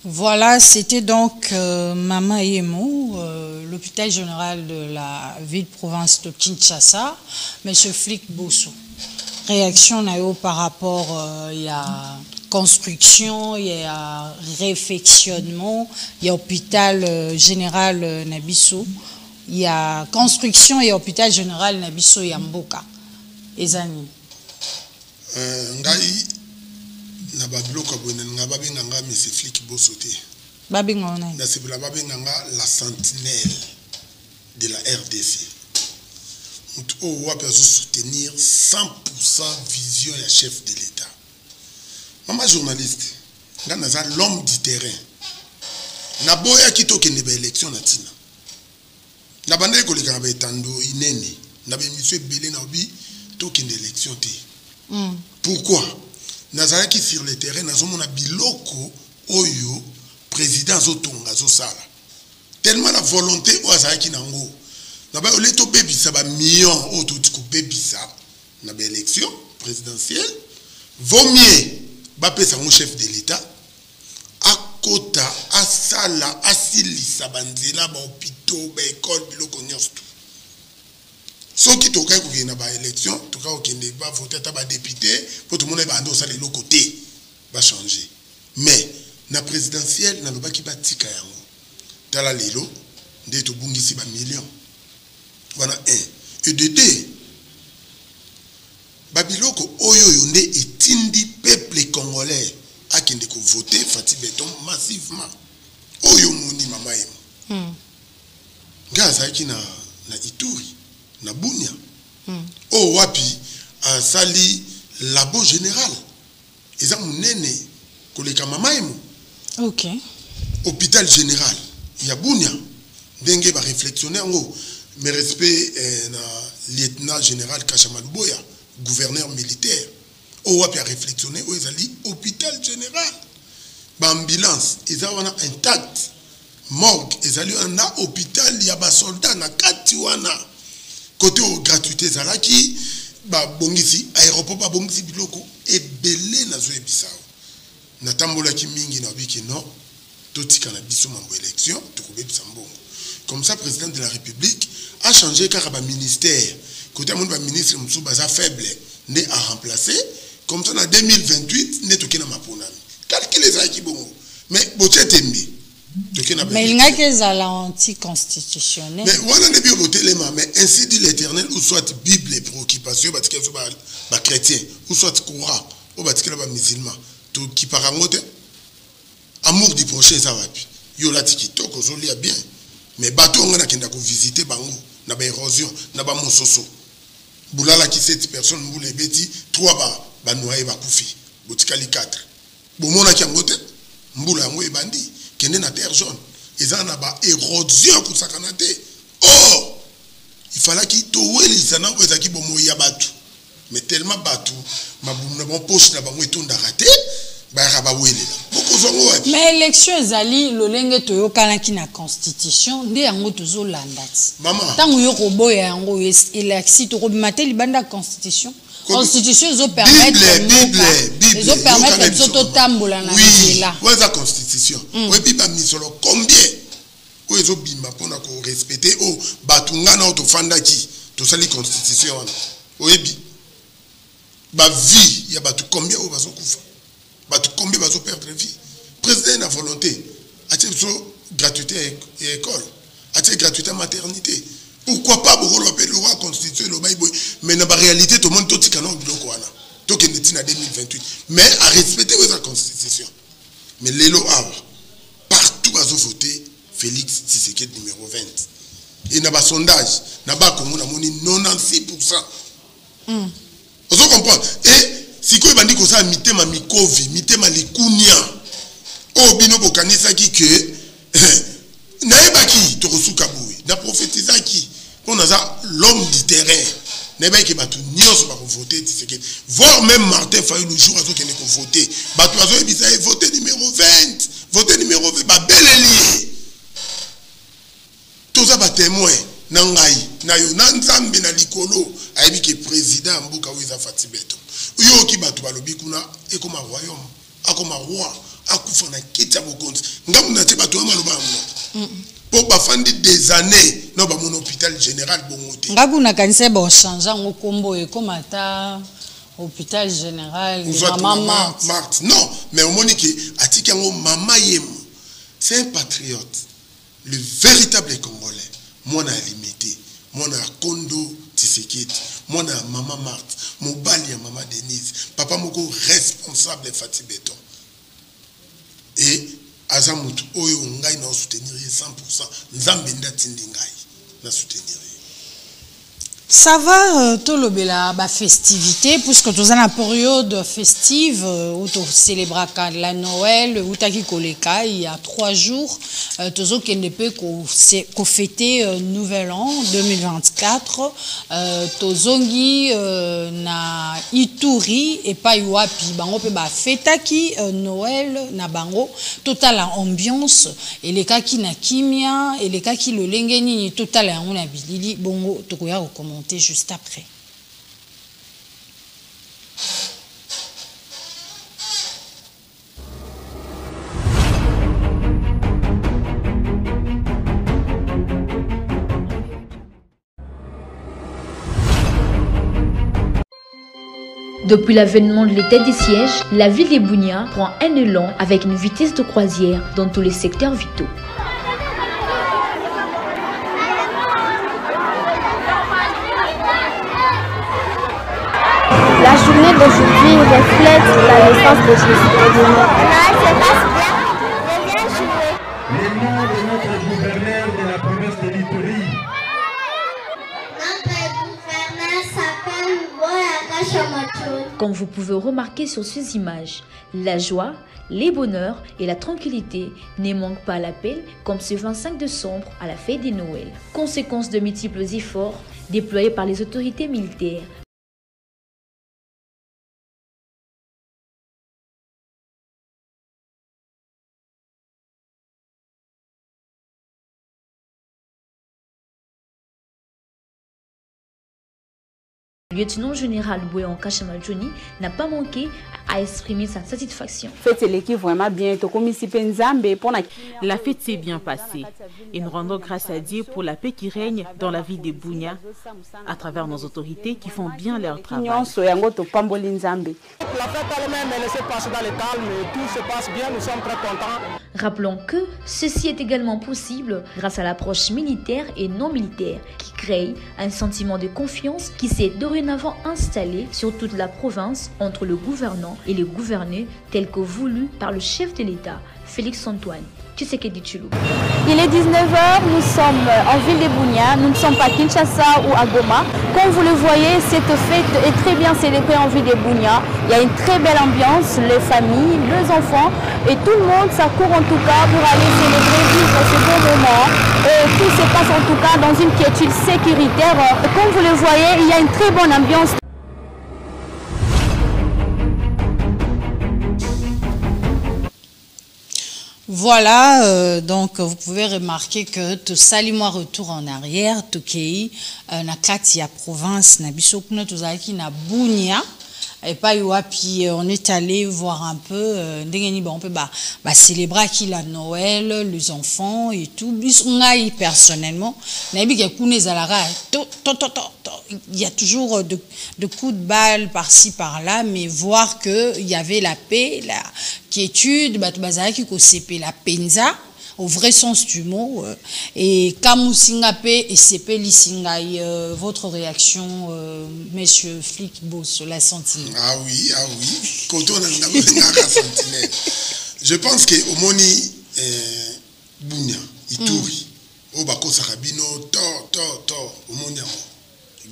Voilà, c'était donc Maman Yemo, l'hôpital général de la ville-province de Kinshasa, M. Flick Bosso. Réaction par rapport il y a construction, il y a réfectionnement, il y a hôpital général Nabiso, il y a construction et hôpital général Nabiso Yamboka. Ezani. Na babiloko abone nga babenga nga M. Flick Bosso te. Babenga ona. Na sibula babenga nga la sentinelle de la RDC. Mutu o wapi azo soutenir 100% vision ya chef de l'État. Mama journaliste, nga naza l'homme du terrain. Na boya kitokende ba élection na tina. Na bande koleka ba etando inene. Na ba émission belé na obi tokende élection te. Pourquoi? Nazalaki sur le terrain, nazomona biloko oyo président zotonga zosala. Tellement la volonté o azalaki nango. Na ba oleto bebisa ba million o to tiko bebisa na ba élection présidentielle. Vaut mieux ba pesa mon chef de l'État akota asala asilisa banzela ba hôpitaux ba école biloko nyonso. Ceux qui toka ko na ba élection, toka okende ba voter ta ba député, pour tout le monde ba ando ça les côté va changer. Mais na présidentielle na lobaki ba tika yango. Tala lelo nde to bungisi ba millions. Voilà un. Et de deux, babiloko oyo yonde etindi peuple congolais akende ko voter Fati Beton massivement. Oyo moni mama yemo. Gaza ki na Ituri. Na Bunia. Oh wapi sali labo général. Eza munene koleka mama emo. OK. Hôpital général ya Bunia. Ndenge ba réflexionner ngo mes respects na lieutenant général Kachamaluboya, gouverneur militaire. Oh wapi a réflexionner o ezali hôpital général. Ba ambulance eza wana intact. Morgue ezali na hôpital ya ba soldat na kati wana. Côté gratuité zalaki ba bongisi aéroport ba bongisi biloko ebele na zo ebisao na tambola ki mingi na biki non totika na biso mambo élection to ko bebisa mbongo comme ça président de la République a changé car ba ministère côté mon ba ministre msu baza faible né à remplacer comme ça en 2028 né toki na maponami calculer ça ki bongo mais bochetembi. Mais il n'y a que ça anticonstitutionnel. Mais voilà ne bien voter les mains. Mais ainsi dit l'Éternel, ou soit Bible et préoccupation, parce qu'elle soit chrétien, ou soit Coran, ou parce qu'elle soit musulman. Tout qui part en mode amour du prochain, ça va. Yo la tiki toko, zo lia bien. mais bateau on a qui n'a visiter bango na ba érosion na ba mososo bulala qui 7 personnes boule beti 3 ba noyé ba kufi botikali 4 bomona ki ngote mbula yango ebandi kende na terre jaune eza na ba érosion pour sakanate oh il fallait qu'il towe les anans ko ezaki bomo ya batu mais tellement batu mabumu na bon poche na bango etonda raté ba raba welela boko zongo wapi mais élection ezali lolenge toyokana ki na constitution nde yango tozolanda mama tango yo koboya yango elexi to kobimate libanda constitution ezo permettre biso totambola na nzela oui la constitution oui biba misolo combien o ezo bima pona ko respecter o batungana o to fandaki to sali constitution wana oyebi ba vie ya batu combien o bazo kufa batu combien bazo perdre vie président na volonté atie biso gratuité et école atie gratuité maternité pourquoi pas beaucoup l'opé loi constitution le bail mais dans la réalité tout le monde tout canon biloko wana to ke ndeti na 2028 mais à respecter la constitution mais lelo awa partout bazo voter Félix Tshisekedi numéro 20 et na ba sondage na ba Congo na moni 96%. Vous comprenez? Et si quoi bandi ko sa mitema mikovi mitema likunia o bino bokanisa ki que na ebaki to kosuka boui na prophétisa ki on a ça l'homme du terrain na ebaki batu nyonso ba ko voter Tshisekedi voir même Martin Fayulu le jour azo kene ko voter batu azo ebisa voter numéro 20 ba beleli tous ça ba témoin na ngai na yo na nzambe na likolo ayebi ke président mbuka wiza Fati Beton yo ki batu balobi kuna ekoma royaume akoma roi akufa na kiti ya bokonzi ngamu na te batu maloba mo pour bafandi des années no ba mon hôpital général bongote ngabu na kanise ba changer ngokombo ekoma ta hôpital général maman Marthe non mais au monique atiki ngo mama yem c'est un patriote le véritable congolais moi na limité moi na Kondo Tshisekedi moi na maman Marthe mobali ya maman Denise papa moko responsable de Fati Beton et azamutu oyo ngai na soutenir 100% nzambe ndatindi ngai na soutenir. Ça va, tolobela ba festivité puisque tous en période festive où tu célébres la Noël où tu koleka il y a 3 jours tozo kende pe ko fêter nouvel an 2024 tozongi na Ituri et pa wapi bango pe ba fetaki Noël na bango total ambiance et les kaki na kimia et les kaki le lengeni total on a bilili bongo tokoya comment juste après. Depuis l'avènement de l'état des sièges, la ville de Bunia prend un élan avec une vitesse de croisière dans tous les secteurs vitaux. La journée d'aujourd'hui reflète la naissance de Jésus. Le nom de notre gouverneur de la province de l'Ituri. Notre gouverneur s'appelle Boyaka Chamocho. Comme vous pouvez remarquer sur ces images, la joie, les bonheurs et la tranquillité ne manquent pas à l'appel comme ce 25 décembre à la fête de Noël. Conséquence de multiples efforts déployés par les autorités militaires. Le lieutenant général Boyan Kashamaljouni n'a pas manqué à exprimer sa satisfaction. La fête s'est bien passée et nous rendons grâce à Dieu pour la paix qui règne dans la ville de Bunia à travers nos autorités qui font bien leur travail. La fête elle-même, elle se passe dans le calme, tout se passe bien, nous sommes très contents. Rappelons que ceci est également possible grâce à l'approche militaire et non militaire qui crée un sentiment de confiance qui s'est dorénavant installé sur toute la province entre le gouvernant et les gouvernés tel que voulu par le chef de l'État, Félix Antoine. Tshisekedi Tshilou. Il est 19h, nous sommes en ville de Bunia, nous ne sommes pas à Kinshasa ou à Goma. Comme vous le voyez, cette fête est très bien célébrée en ville de Bunia. Il y a une très belle ambiance, les familles, les enfants et tout le monde s'accourt en tout cas pour aller célébrer, vivre ce beau moment. Tout se passe en tout cas dans une quiétude sécuritaire. Comme vous le voyez, il y a une très bonne ambiance. Voilà, donc vous pouvez remarquer que tout salimois retour en arrière, tout qui na katia province na bisokuna tozaki na Bunia et pas puis on est allé voir un peu on peut célébrer qui la Noël, les enfants et tout. Personnellement, il y a toujours de coups de balle par-ci par-là, mais voir que il y avait la paix, la quiétude, la penza au vrai sens du mot, et Kamusingape et CP Lisingai, votre réaction, messieurs flics boss, la sentinelle? Ah oui, quand on a la sentinelle, je pense que au moni Bunia, Ituri, au Bako Sarabino, au moni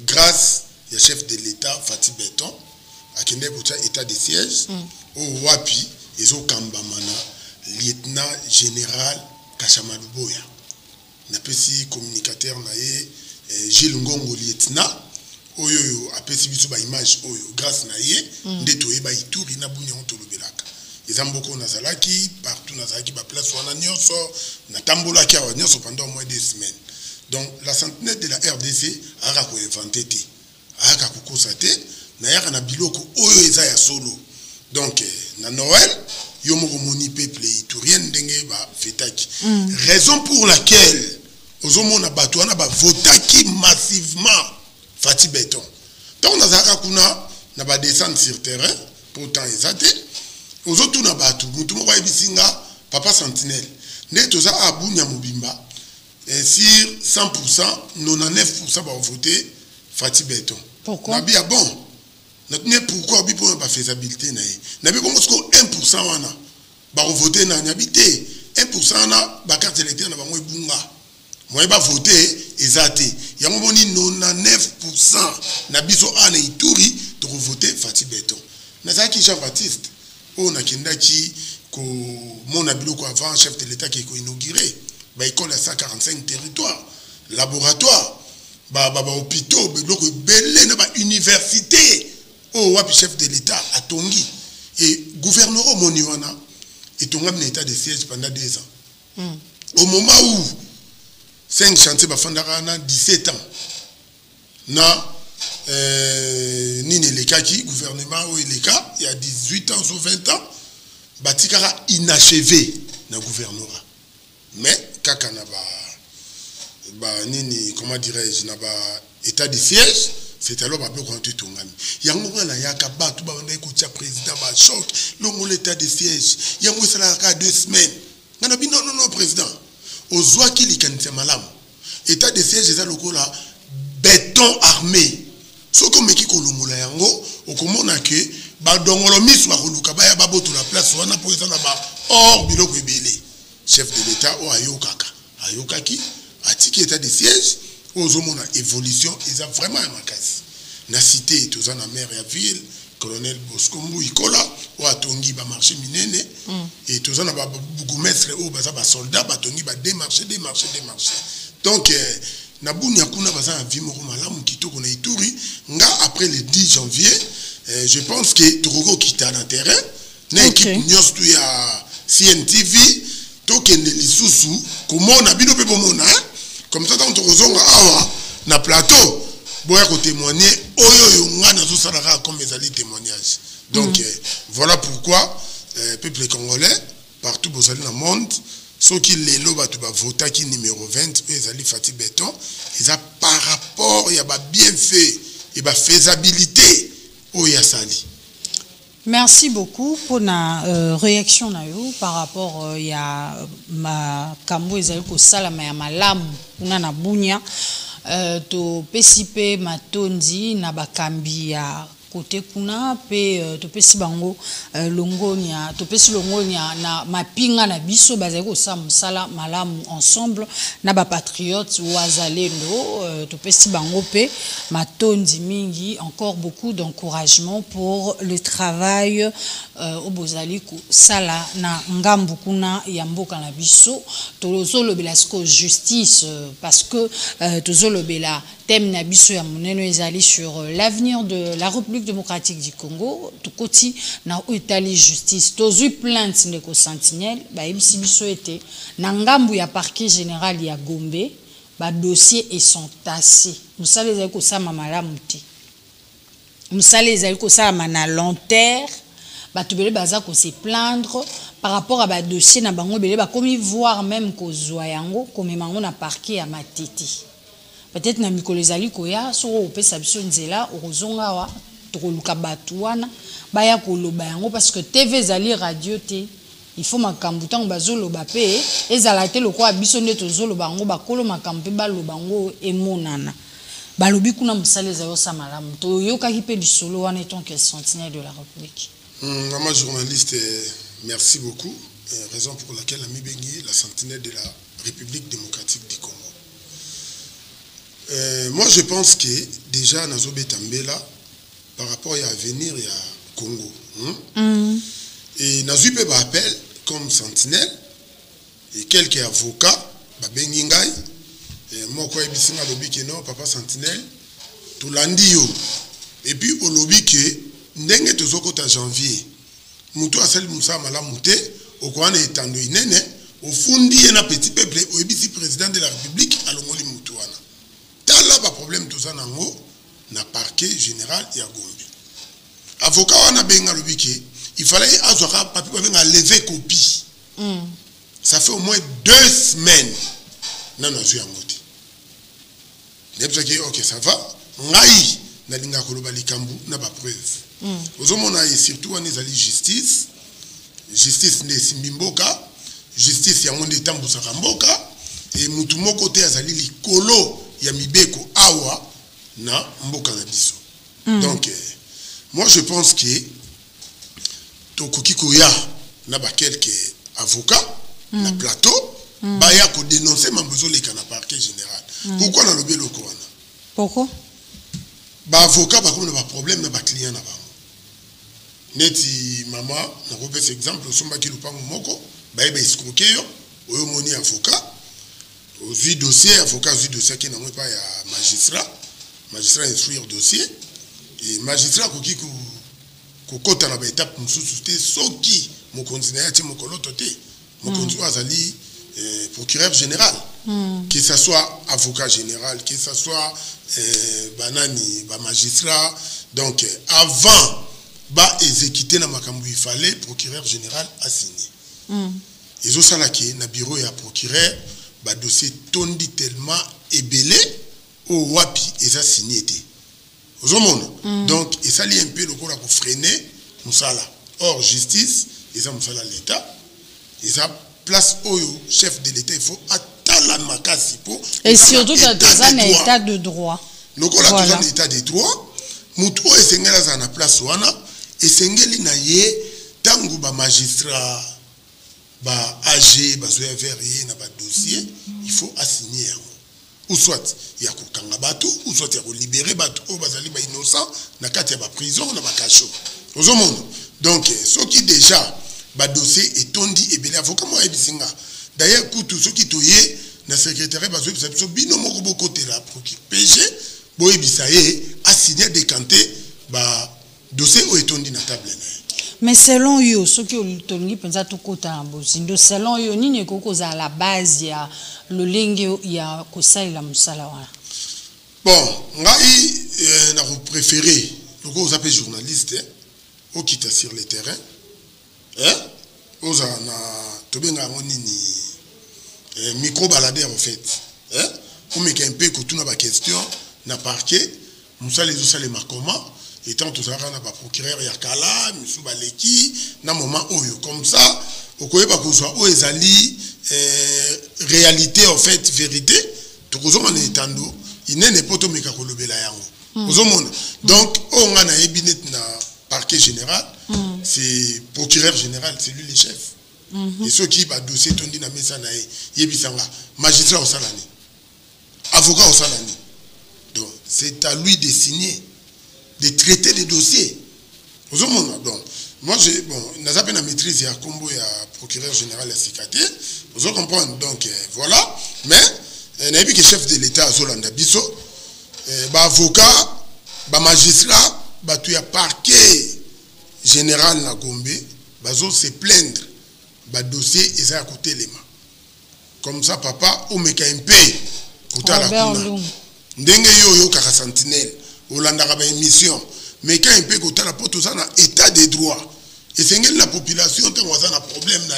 grâce au chef de l'État, Fatih Beton, à Kende Bocha, état de siège, au Wapi, et au Kambamana, lieutenant général Kachamadou Boya. N'a pas si communicateur naé Gilles Ngongo lieutenant, oyo a pesi biso ba image oyo grâce naé ndetoye ba Ituri na Bunia on tolobelaka. Ezamboko na zalaki partout na zalaki ba place wana nyonso na tambola ki awa nyonso pendant au moins 2 semaines. Donc la sentinelle de la RDC a ko inventé té. A ko kosate na yaka na biloko oyo eza ya solo. Donc na Noël Yomoko moni peuple iturien ndenge ba fetaki. Raison pour laquelle ozomona bato wana ba votaki massivement Fatih Beton. Donc na zaka kuna na ba descendre sur terrain pourtant ezate ozotu na bato mutu mo ba bisinga papa sentinelle. Ne toza a Bunia Mobimba sur 100% 99% ba voter Fatih Beton. Pourquoi? Na bien bon. Pourquoi on n'a pas faisabilité? N'a pas 1% wana ba voter na habité 1% na ba carte électeur na bango ebunga moi ba voter ezate yango moni 99% na biso ana Ituri to voter Fatih Beton na zaki Jean Baptiste on a kindaki ko mona biloko avant chef de l'État qui ko inauguré ba école à 145 territoires laboratoire ba hôpitaux biloko belé na ba université oh wapi chef de l'État a tongi et gouverneur moniwana et ton un état de siège pendant 2 ans. Au moment où 5 chantiers bafandara 17 ans na nini lekaki gouvernement ou leka il y a 18 ans ou 20 ans batikara inachevé na gouvernorat. Mais kaka na ba nini comment dirais-je na ba état de siège c'est alors que quand tu tombes. Il y a un moment là, il y a un cas tout le monde président va choc, l'état de siège. Il y a un moment là, 2 semaines. Non, président. Aux oies qui les malam. État de siège, c'est le là, béton armé. Ce qu'on me dit que l'on a yango, au comment on a que, badongolo mis soit roluka, baya babo tout la place, on a posé ça là-bas. Or, biloko ebele. Chef de l'État, o ayokaka. Ayokaki, atiki état de siège. Aux hommes évolution, ils ont vraiment un casse. Na cité, tous en mer et ville, colonel Boskombu, Ikola, ou à Tongi, ba marché minene, et tous en a bougumestre, ou baza ba soldat, ba Tongi, ba démarcher. Donc, na Bunia kuna baza un vimoro malam, kito kona Ituri, nga après le 10 janvier, je pense que Togo quitta dans terrain, na équipe nyos tu ya CNTV, token de lisusu, comment on a bino pe bomona, comme ça, on te awa na plateau, boya ko témoigner, oyo nga na zo salaka comme les alliés témoignages. Donc voilà pourquoi peuple congolais partout dans le monde, ceux qui les loba tu va voter qui numéro 20, les alliés Fatih Beton, ils a par rapport il y a ba bien fait et ba faisabilité oya sali. Merci beaucoup pour la réaction par rapport à ma kambo ezali ko sala ma malamu kuna na Bunia to PCP matondi na bakambi ya côté kuna pe topesi bango longonia topesi longonia na mapinga na biso bazali ko sa musala malamu ensemble na ba patriotes wazalendo topesi bango pe matondi mingi encore beaucoup d'encouragement pour le travail au bozali ko sala na ngambu kuna ya mboka na biso tozolo belasko justice parce que tozolo bela thème na biso ya moneno ezali sur l'avenir de la République démocratique du Congo tukoti na Italie justice tozui plainte ndeko Sentinelle ba ebisi biso ete na ngambu ya parquet général ya Gombe ba dossier et sont tassés musale ezali ko sama malamu te musale ezali ko sama na lenteur bato bele baza ko se plaindre par rapport à ba dossier na bango bele ba komi voir même ko zwa yango comme mango na parquet ya Matete peut-être na mikolo ezali koya soko opesa biso nzela okozonga wa tokoluka bato wana baya koloba yango parce que TV ezali radio te il faut makambo tango bazoloba pe ezala te lokwa biso nde tozoloba yango bakolo makambo pe baloba yango emonana balobi kuna musale zayo sa malamu toyokaki pe lisolo wana etant que Sentinelle de la République. Maman journaliste, merci beaucoup. Raison pour laquelle Ami Bengi, la Sentinelle de la République démocratique du Congo. Moi, je pense que déjà, Nazobe Tambela, par rapport à l'avenir, il y a Congo. Et Nazobe appelle comme Sentinelle, et quelques avocats, Bengingai, moi, quoi, Ebisinga lobby que non, papa Sentinelle, tout l'andio. Et puis, au lobby que, ndenge tozoko ta janvier, Moutou Asel Moussa Malamouté, au coin des Tando Inene, au fundi et na petit peuple, au Ebisi président de la République, à l'Omoli Moutouana. Là, le problème tout ça na parquet général ya Gombe. Avocat wana benga lobiki, il fallait azwaka papier benga lever copie. Ça fait au moins 2 semaines na nazu yango te. Nepsaki OK, ça va. Ngai na linga koloba likambu na ba preuve. Ozomona et surtout on ezali justice. Justice ne simbimboka, justice ya monde tambusa mboka et mutu moko te azali likolo ya mibeko awa na mboka na biso. Donc moi je pense que tokoki koya na ba quelques avocats na plateau baya ko dénoncer mambozo leka na parquet général. Pourquoi na lobby loko wana? Pourquoi? Ba avocat ba comme na ba problème na ba client na ba. Neti mama na repère cet exemple somba ki lupango moko ba eba escroquer yo oyo moni avocat au dossier, avocat au dossier qui n'a pas un magistrat instruire dossier, et magistrat qui côté la étape nous sous-souté, ce qui mon continuer à mon colototé, mon continuer à aller procureur général, que ce soit avocat général, que ce soit banani, magistrat, donc avant bah exécuter na makambu il fallait procureur général a signé. Et au salaki na bureau et à procureur ba dossier tondi tellement ébélé au wapi et ça signé té. Donc et ça li un peu le corps pour freiner musala. Or justice et ça musala l'état et ça place au chef de l'état il faut attendre makasi pour et surtout dans un état de droit. Donc on a dans un état de droit mutu et sengela za na place wana et sengeli na ye tangu ba magistrat ba AG bazoya verrier na ba dossier il faut assigner ou soit il y a kokanga bato ou soit il y a ko libérer bato o bazali ba innocent na kati ya ba prison na ba cacho ozomono donc ce qui déjà ba dossier est tondi et belé avocat moi ebisinga d'ailleurs kutu ce qui toyé na secrétaire bazoya biso bino moko bo côté là pour qui PG bo ebisaye assigner décanter ba dossier o etondi na table. Mais selon yo, ce qui est pensa tout côté en Bosindo, selon yo, ni kokoza à la base ya le lingue ya kosai la musala. Bon, ngai na préféré, le gros appel journaliste, au qui sur le terrain, oza na tobenga nini micro baladeur en fait, ou mais un peu que tout na ba question na parquet, musala les osale makoma. Et tant tout ça, on a pas procureur Yakala, Missou Baleki, na moment oyo comme ça, au quoi pas qu'on soit ezali réalité en fait vérité, tout ça on est tando, il n'est pas tout meka kolobela yango. Donc, on a un binet na parquet général, c'est procureur général, c'est lui le chef. Et ceux qui va dossier tondi na mesa na yebisanga, magistrat au salani, avocat au salani. Donc, c'est à lui de signer, de traiter les dossiers. Donc, moi, n'a pas la maîtrise, il y a combo, il y a procureur général à Sikate. Vous comprenez? Donc, voilà. Mais, il y a un chef de l'État à Zolanda Bisso, avocat, magistrat, il y a parquet général na Gombe, il se plaindre, dossier, et à côté les mains. Comme ça, papa, ou me un peu, côté la kuna. Ndenge yo kaka sentinelle, Olanda ka émission. Mais quand un peu côté la porte, ça na état de droit. Et c'est que la population, tu as un problème na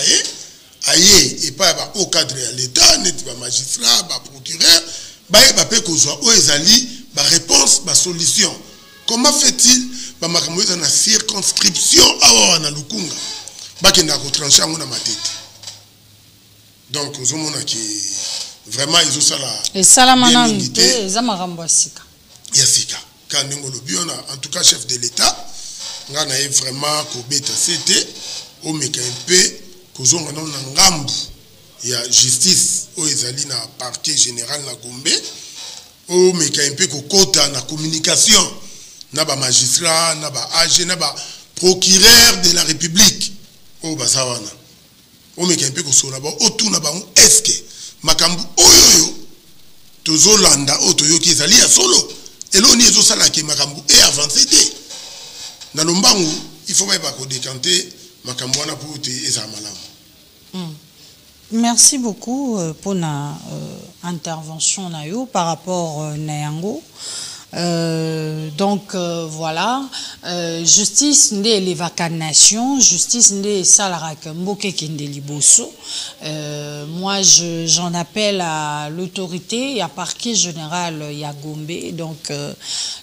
aïe, et pas au cadre de l'État, net ba magistrat, ba procureur, ba pe ko zo o ezali ba réponse, ba solution. Comment fait-il ba makambo na circonscription awa na lukunga? Ba kenda ko trancher ngona matete. Donc aux hommes qui vraiment ils ont ça là. Et salamanante, za makambo sika. Yasika. Quand nous en tout cas chef de l'État, on a vraiment kobeta c'était au mekampe kozonga na ngambu ya justice o ezali na parquet général na Gombe au mekampe kokota na communication na ba magistrat na ba AG na ba procureur de la République au basawana au mekampe ko sola ba otuna ba eske makambu oyoyo tozolanda otoyoki ezali ya solo elo ni ezosala ke makambu et avancé te na lombangu il faut pas ko décanter makambu wana pour te eza malamu. Merci beaucoup pour la intervention na yo par rapport na yango. Donc voilà, justice n'est les vacanation, justice n'est salarak mboke kende liboso. Moi j'en appelle à l'autorité, à parquet général Yagombe, donc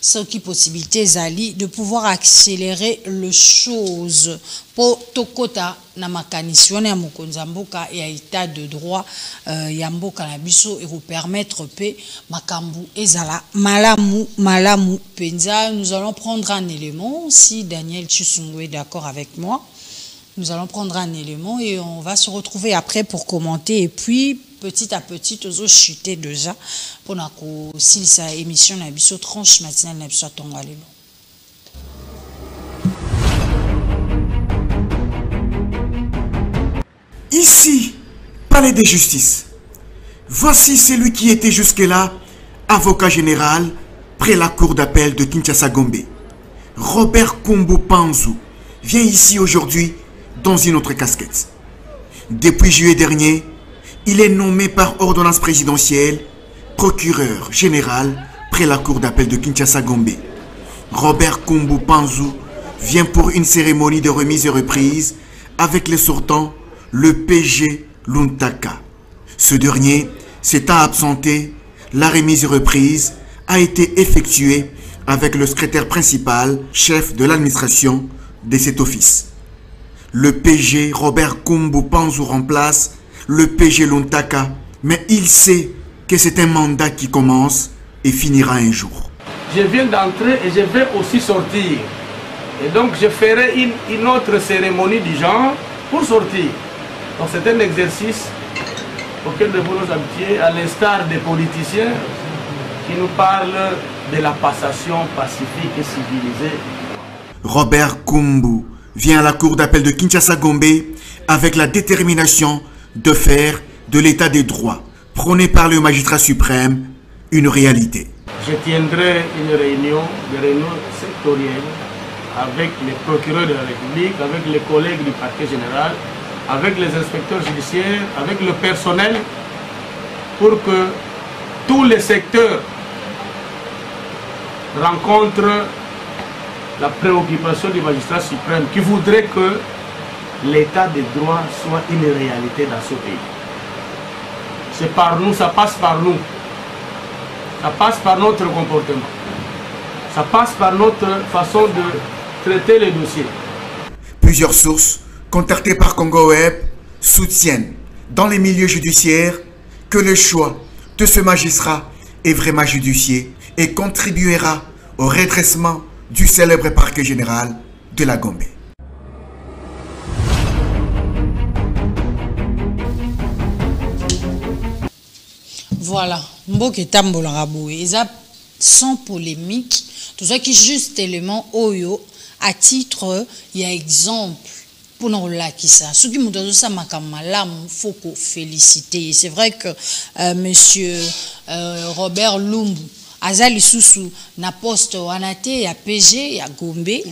ce qui possibilité zali de pouvoir accélérer les choses pour tokota na makanisio na mokonza mboka et à état de droit ya mboka na biso et vous permettre pe makambu ezala malamu penza. Nous allons prendre un élément, si Daniel Tshusungwe est d'accord avec moi, nous allons prendre un élément et on va se retrouver après pour commenter et puis petit à petit aux chuter déjà pour na ko silisa émission na biso tranche matinale na biso tonga lelo. Ici, palais de justice. Voici celui qui était jusque-là avocat général près la cour d'appel de Kinshasa-Gombe. Robert Kombo Panzu vient ici aujourd'hui dans une autre casquette. Depuis juillet dernier, il est nommé par ordonnance présidentielle procureur général près la cour d'appel de Kinshasa-Gombe. Robert Kombo Panzu vient pour une cérémonie de remise et reprise avec les sortants le PG Luntaka. Ce dernier s'étant absenté, la remise et reprise a été effectuée avec le secrétaire principal, chef de l'administration de cet office. Le PG Robert Kombo Panzu remplace le PG Luntaka, mais il sait que c'est un mandat qui commence et finira un jour. Je viens d'entrer et je vais aussi sortir. Et donc je ferai une autre cérémonie du genre pour sortir. Donc c'est un exercice auquel nous voulons nous habituer, à l'instar des politiciens qui nous parlent de la passation pacifique et civilisée. Robert Kombo vient à la cour d'appel de Kinshasa-Gombe avec la détermination de faire de l'état des droits, prôné par le magistrat suprême, une réalité. Je tiendrai une réunion sectorielle avec les procureurs de la République, avec les collègues du parquet général, avec les inspecteurs judiciaires, avec le personnel, pour que tous les secteurs rencontrent la préoccupation du magistrat suprême qui voudrait que l'état des droits soit une réalité dans ce pays. C'est par nous, ça passe par nous. Ça passe par notre comportement. Ça passe par notre façon de traiter les dossiers. Plusieurs sources contactées par Congo Web soutiennent dans les milieux judiciaires que le choix de ce magistrat est vraiment judiciaire et contribuera au redressement du célèbre parquet général de la Gombe. Voilà, mboke tambola raboué, sans polémique, tout ça qui est juste élément oyo à titre il y a exemple pour nous là qui ça. Ce qui me donne ça makamala, faut qu'on féliciter. C'est vrai que monsieur Robert Lumbu azali susu na poste wanate ya PG ya Gombe.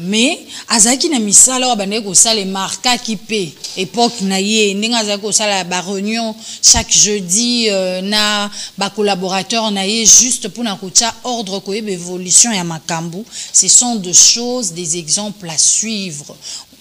Mais azaki na misala wa bande ko sala marka ki pe époque na ye ndinga azaki ko sala ba réunion chaque jeudi na ba collaborateur na ye juste pour na kotia ordre ko évolution ya makambu. Ce sont des choses, des exemples à suivre.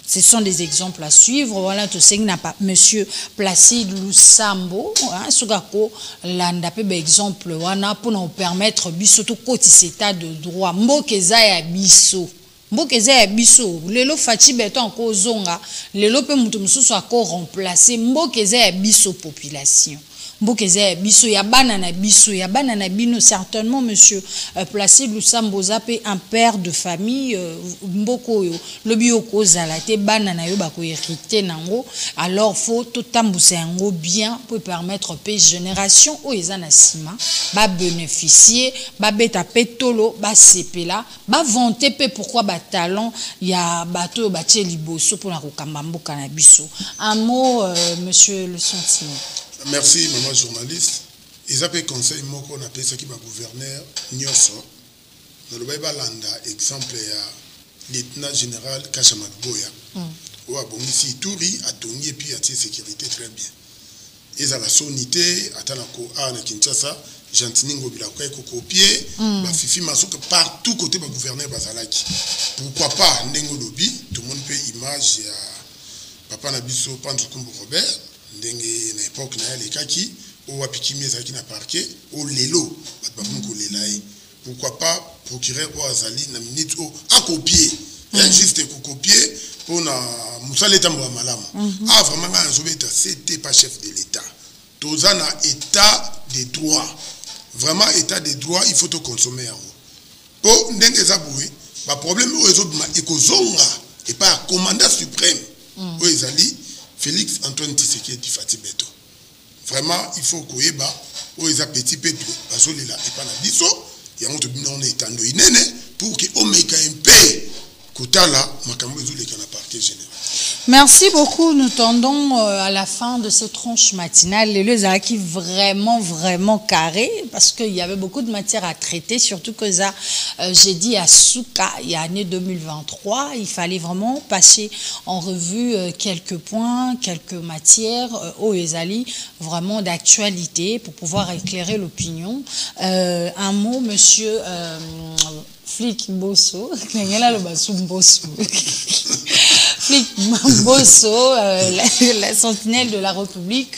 Ce sont des exemples à suivre. Voilà, tout ce qui n'a pas monsieur Placide Lusambo, hein, sugako landa pe exemple wana pour nous permettre biso to koti état de droit mbokeza ya biso. Mbokeza ya biso lelo Faci Beton encore zonga lelo pe mutu mususu ako remplacer mbokeza ya biso population. Mbokeza ya biso ya bana na biso ya bana na bino certainement monsieur Placide Lusambo zape un père de famille mboko yo lobi okozala te bana na yo bako hériter nango alors faut tout tambusa yango bien pour permettre pe génération o ezana sima ba bénéficier ba beta petolo ba sepela ba vanter pe pourquoi ba talent ya bato ba tie liboso pour na kokamba mboka na biso. Un mot monsieur le sentiment. Merci, maman journaliste. Ils appellent conseil, moi, qu'on appelle ce qui m'a gouverneur, Nyoso. Dans le Baïbalanda, exemple, il y a lieutenant général Kachamak Boya. Ou à Bonisi, Touri, à Tony, et puis à sécurité très bien. Ils ont la sonité, à Tanako, à Kinshasa, Jantiningo, Bilakwe, Kokopier, Fifi Masok, partout côté, gouverneur Bazalaki. Pourquoi pas, Nengo Lobi, tout le monde peut image, Papa Nabiso, Pantukumbo Robert. Ndenge na époque na les kaki au apikimi ezaki na parquet au lelo ba ko lelaye pourquoi pas procureur au azali na minute au à copier juste copier pour na musale tambo malamu ah vraiment nga nzobeta c'était pas chef de l'état tozana état de droit vraiment état de droit il faut to consommer yango po ndenge za boui ba problème o ezobima ekozonga et pas commandant suprême o ezali Félix Antoine Tshisekedi Faci Beton. Vraiment, il faut qu'on ait des petits pétros. Parce que là, il n'y a pas de biso. Il y a un peu de pour qu'on mette un peu. Kotala, makambo ezuli kana parquet général. Merci beaucoup. Nous tendons à la fin de cette tranche matinale. Les lieux qui vraiment carré parce qu'il y avait beaucoup de matière à traiter, surtout que ça, j'ai dit à Souka, il y a l'année 2023, il fallait vraiment passer en revue quelques points, quelques matières au Ezali, vraiment d'actualité pour pouvoir éclairer l'opinion. Un mot, monsieur Flic Bosso, Flic Bosso, la sentinelle de la République,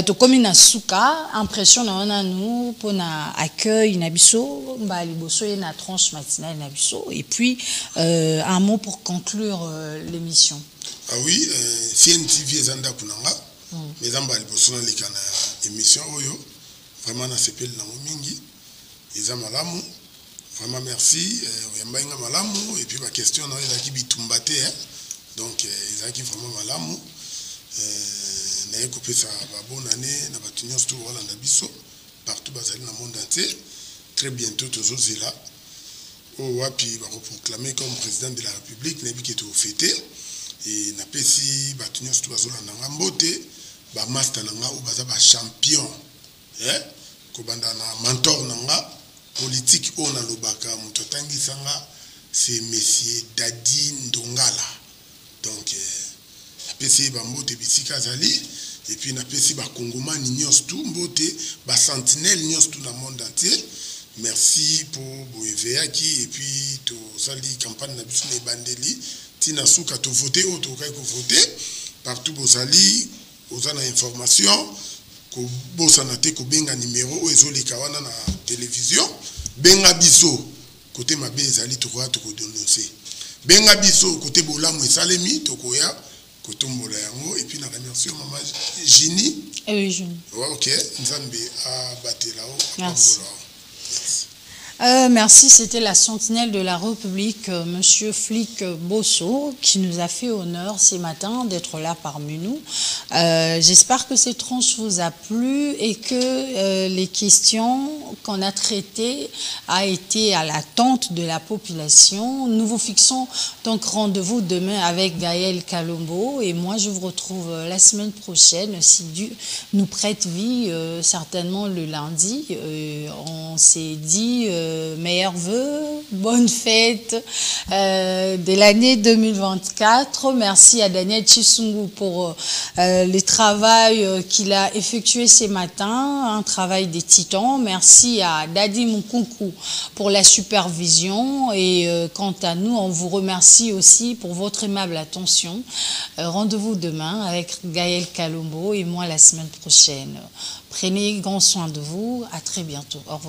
to comme na Souka, impression na nous pour na accueil nabiso, ba liboso et na tranche matinale nabiso, et puis un mot pour conclure l'émission. Ah oui, CNTV ezanda kunanga, mais amba liboso na likana émission oyo, vraiment na sepel na mingi, ezamalamu. Vraiment merci. Yambainga malamu et puis ma question na ezaki bitumbate donc ezaki vraiment malamu. Na ekopé ça ba bonne année na batunyo sto wala na biso partout bazali na monde entier. Très bientôt tous là. O wapi ba proclamer comme président de la République na biki to fêter et na pesi batunyo sto bazola na mbote ba master na ou baza ba champion. Ko banda na mentor nanga politique on a l'obaka mutotangi sanga c'est monsieur Dadi Ndongala donc PC ba mbote bisika zali et puis na PC ba Kongoma nyos tout mbote ba sentinelle nyos tout dans le monde entier merci pour boevea qui et puis to sali campagne na biso ne bandeli tina suka to voter ou to kai ko voter partout bozali ozana information ko bosana te ko benga numéro ezoleka wana na télévision benga biso côté mabe ezali to ko dénoncer benga biso côté bolamu esalemi to ko ya côté mbola yango et puis na remercier maman Gini oui Gini OK nzambe a batela o merci. Merci, c'était la sentinelle de la République, Monsieur Flic Bosso, qui nous a fait honneur ce matin d'être là parmi nous. J'espère que cette tranche vous a plu et que les questions qu'on a traitées a été à l'attente de la population. Nous vous fixons donc rendez-vous demain avec Gaël Kalombo et moi je vous retrouve la semaine prochaine, si Dieu nous prête vie, certainement le lundi. On s'est dit meilleurs vœux, bonne fête de l'année 2024. Merci à Daniel Chisungu pour le travail qu'il a effectué ce matin, un travail des titans. Merci à Dadi Mukunku pour la supervision et quant à nous, on vous remercie aussi pour votre aimable attention. Rendez-vous demain avec Gaël Kalombo et moi la semaine prochaine. Prenez grand soin de vous. À très bientôt. Au revoir.